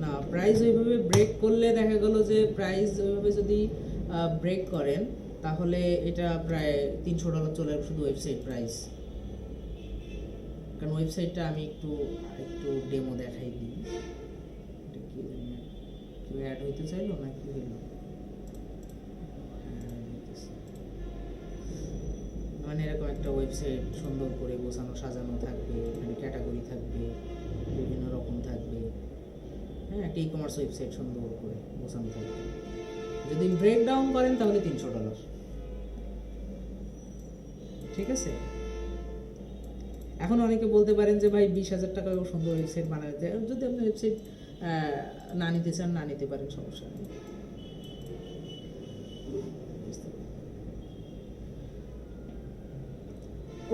না, প্রাইস ওইভাবে ব্রেক করলে দেখা গেল যে প্রাইস ওইভাবে যদি ব্রেক করেন তাহলে এটা প্রায় $300 চলে আসবে শুধু ওয়েবসাইট প্রাইস। কারণ ওয়েবসাইটটা আমি একটু একটু ডেমো দেখাই দিই। এটা কি জানি না, কেউ অ্যাড হইতে চাইলো না কি হইলো? মানে এরকম একটা ওয়েবসাইট সুন্দর করে গোছানো সাজানো থাকবে, এখানে ক্যাটাগরি থাকবে, বিভিন্ন রকম থাকবে। হ্যাঁ, একটা ই কমার্স ওয়েবসাইট সুন্দর করে গোছানো থাকবে। যদি ব্রেক ডাউন করেন তাহলে $300। ঠিক আছে? এখন অনেকে বলতে পারেন যে ভাই 20,000 টাকায় সুন্দর ওয়েবসাইট বানাতে, যদি আপনি ওয়েবসাইট না নিতে চান না নিতে পারেন, সমস্যা নেই।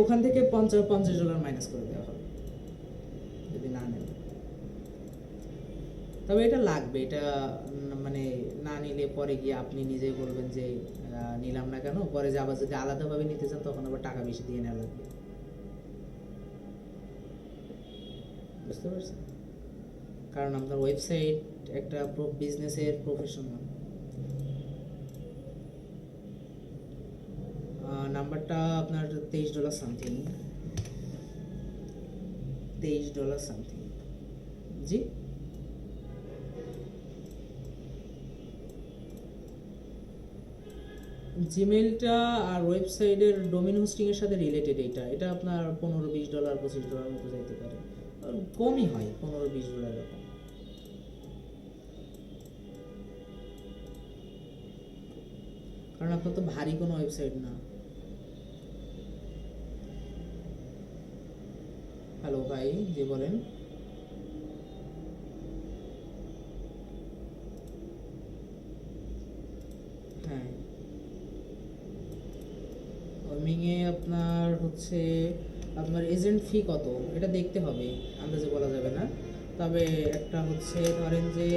ওখান থেকে $50 মাইনাস করে দেওয়া হবে যদি না নেন। তবে এটা লাগবে, এটা মানে না নিলে পরে গিয়ে আপনি নিজেই বলবেন যে নিলাম না কেন, পরে যে আবার যদি আলাদাভাবে নিতে চান তখন আবার টাকা বেশি দিয়ে নেওয়া লাগবে। বুঝতে পারছেন? কারণ আপনার ওয়েবসাইট একটা বিজনেসের প্রফেশনাল। নাম্বারটা আপনার $23 সামথিং, $23 সামথিং। জি, জিমেলটা আর ওয়েবসাইটের ডোমেন হোস্টিংয়ের সাথে রিলেটেড। এটা আপনার $15-20 $25 মতো যাইতে পারে, কমই হয় $15-20 এরকম। কারণ আপনার তো ভারী কোনো ওয়েবসাইট না। হ্যালো ভাই, জি বলেন। হ্যাঁ, ওয়েমিংয়ে আপনার হচ্ছে আপনার এজেন্ট ফি কত এটা দেখতে হবে, আন্দাজে বলা যাবে না। তবে একটা হচ্ছে ধরেন যে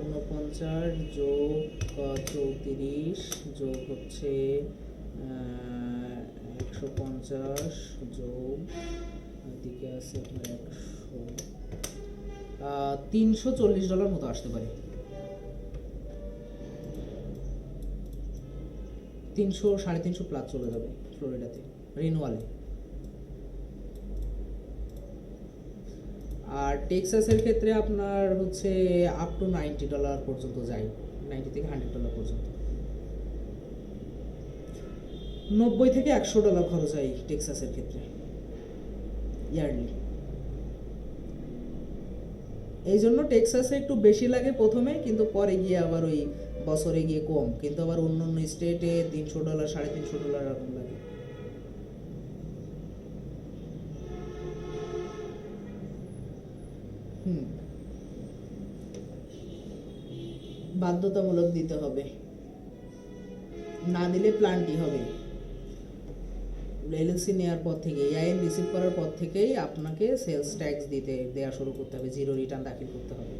49 যোগ 34 যোগ হচ্ছে 150 যোগ এদিকে আছে আপনার 340 মতো আসতে পারে। 300-350 প্লাস চলে যাবে ফ্লোরিডাতে রিনুয়ালে। আর টেক্সাসের ক্ষেত্রে আপনার হচ্ছে আপ টু $90 পর্যন্ত যায়, $90 থেকে $100 পর্যন্ত। $90 থেকে $100 খরচ হয় টেক্সাসের ক্ষেত্রে ইয়ারলি। এই জন্য টেক্সাসে একটু বেশি লাগে প্রথমে, কিন্তু পরে গিয়ে আবার ওই বছরে গিয়ে কম, কিন্তু আবার অন্য অন্য স্টেটে $300 $350 এরকম লাগে। হুম, বাধ্যতামূলক দিতে হবে, না দিলে প্লান্টই হবে। এলএলসি নেওয়ার পর থেকে, আইএন রিসিভ করার পর থেকেই আপনাকে সেলস ট্যাক্স দেওয়া শুরু করতে হবে, জিরো রিটার্ন দাখিল করতে হবে।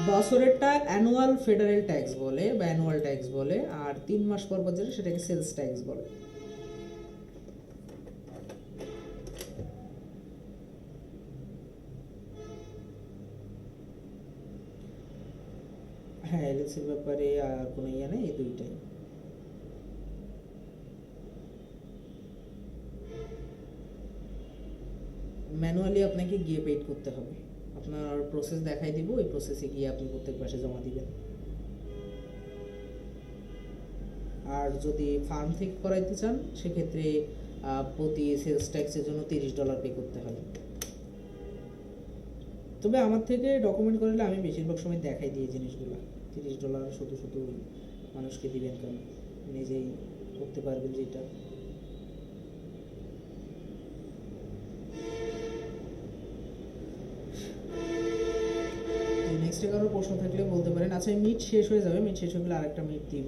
বছরেরটা অ্যানুয়াল ফেডারেল ট্যাক্স বলে বা অ্যানুয়াল ট্যাক্স বলে, আর 3 মাস পর পর যেটা সেটাকে সেলস ট্যাক্স বলে। হ্যাঁ, এলএলসির ব্যাপারে আর কোনো ইয়ে নেই, এই দুইটাই। ম্যানুয়ালি আপনাকে গিয়ে পেড করতে হবে, আপনার প্রসেস দেখাই দিব, ওই প্রসেসে গিয়ে আপনি প্রত্যেক মাসে জমা দিবেন। আর যদি ফার্ম থেকে করাইতে চান সেক্ষেত্রে প্রতি সেলস ট্যাক্সের জন্য $30 পে করতে হবে। তবে আমার থেকে ডকুমেন্ট করলে আমি বেশিরভাগ সময় দেখাই দিই জিনিসগুলো। $30 শুধু শুধু মানুষকে দিবেন কেন, নিজেই করতে পারবেন যেটা। নেক্সটে কারো প্রশ্ন থাকলে বলতে পারেন। আচ্ছা, মিট শেষ হয়ে যাবে, মিট শেষ হয়ে গেলে আরেকটা মিট দিব,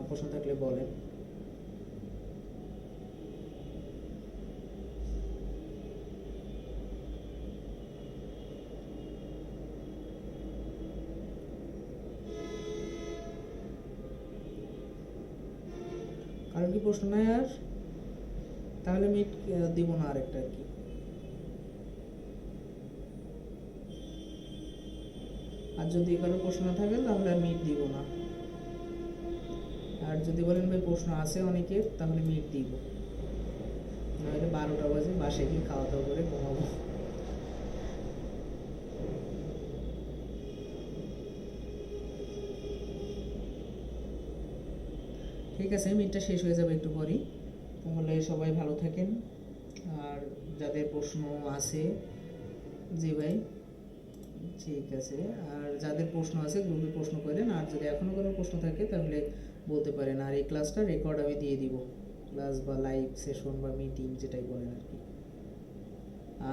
প্রশ্ন থাকলে বলেন। কারণ কি প্রশ্ন নাই আর, তাহলে মিট দিব না আরেকটা আর কি। আর যদি কারো প্রশ্ন না থাকে তাহলে আর মিট দিব না। আর যদি বলেন ভাই প্রশ্ন আছে অনেকের, তাহলে মিট দিব, নাহলে 12টা বাজে, বাসায় গিয়ে খাওয়া দাওয়া করে ঘুমাবো। ঠিক আছে, মিটটা শেষ হয়ে যাবে একটু পরই। তাহলে সবাই ভালো থাকেন। আর যাদের প্রশ্ন আছে, জি ভাই, ঠিক আছে, আর যাদের প্রশ্ন আছে গ্রুপে প্রশ্ন করেন, আর যদি এখনও কোনো প্রশ্ন থাকে তাহলে বলতে পারেন। আর এই ক্লাসটা রেকর্ড আমি দিয়ে দিব, ক্লাস বা লাইভ সেশন বা মিটিং যেটাই বলেন আর কি।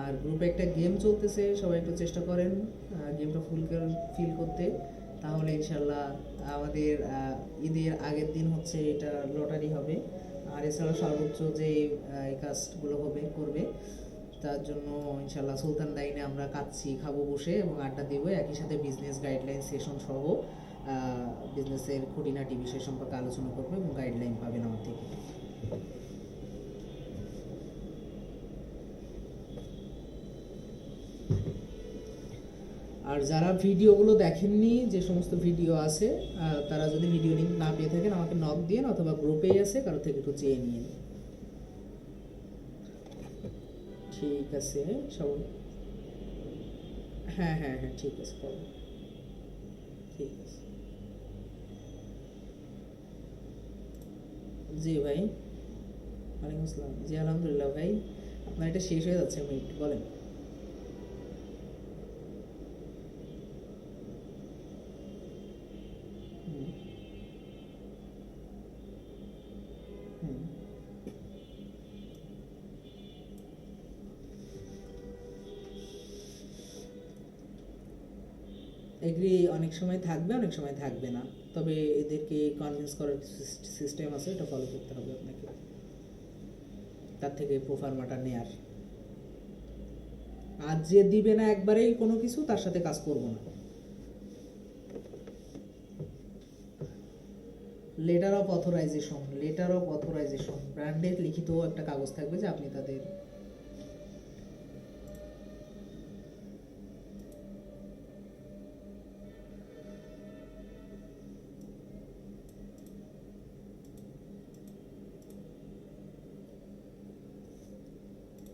আর গ্রুপে একটা গেম চলতেছে, সবাই একটু চেষ্টা করেন গেমটা ফিল করতে, তাহলে ইনশাল্লাহ আমাদের ঈদের আগের দিন হচ্ছে এটা লটারি হবে। আর এছাড়া সর্বোচ্চ যে এই কাজগুলো করবে তার জন্য ইনশাল্লাহ সুলতান ডাইনে আমরা কাচ্ছি খাবো বসে এবং আড্ডা দিব, একই সাথে বিজনেস গাইডলাইন সেশন সহ বিজনেসের খুঁটিনাটি বিষয় সম্পর্কে আলোচনা করবো এবং গাইডলাইন পাবেন আমার থেকে। আর যারা ভিডিওগুলো দেখেননি, যে সমস্ত ভিডিও আছে, তারা যদি ভিডিও লিঙ্ক না পেয়ে থাকেন আমাকে নক দিয়ে, অথবা গ্রুপেই আছে, কারো থেকে একটু চেয়ে নিয়ে। ঠিক আছে সব, হ্যাঁ হ্যাঁ হ্যাঁ, ঠিক আছে, ঠিক আছে। জি ভাই, ওয়ালাইকুম আসসালাম। জি আলহামদুলিল্লাহ ভাই, আপনার এটা শেষ হয়ে যাচ্ছে, মিনিট বলেন। এগ্রি অনেক সময় থাকবে, অনেক সময় থাকবে না, তবে এদেরকে কনভিন্স করার সিস্টেম আছে, এটা ফলো করতে হবে আপনাকে, তার থেকে প্রোফার্মাটা নেয়ার। আর যে দিবে না একবারেই কোনো কিছু, তার সাথে কাজ করব না। লেটার অফ অথরাইজেশন ব্র্যান্ডের লিখিত একটা কাগজ থাকবে যে আপনি তাদের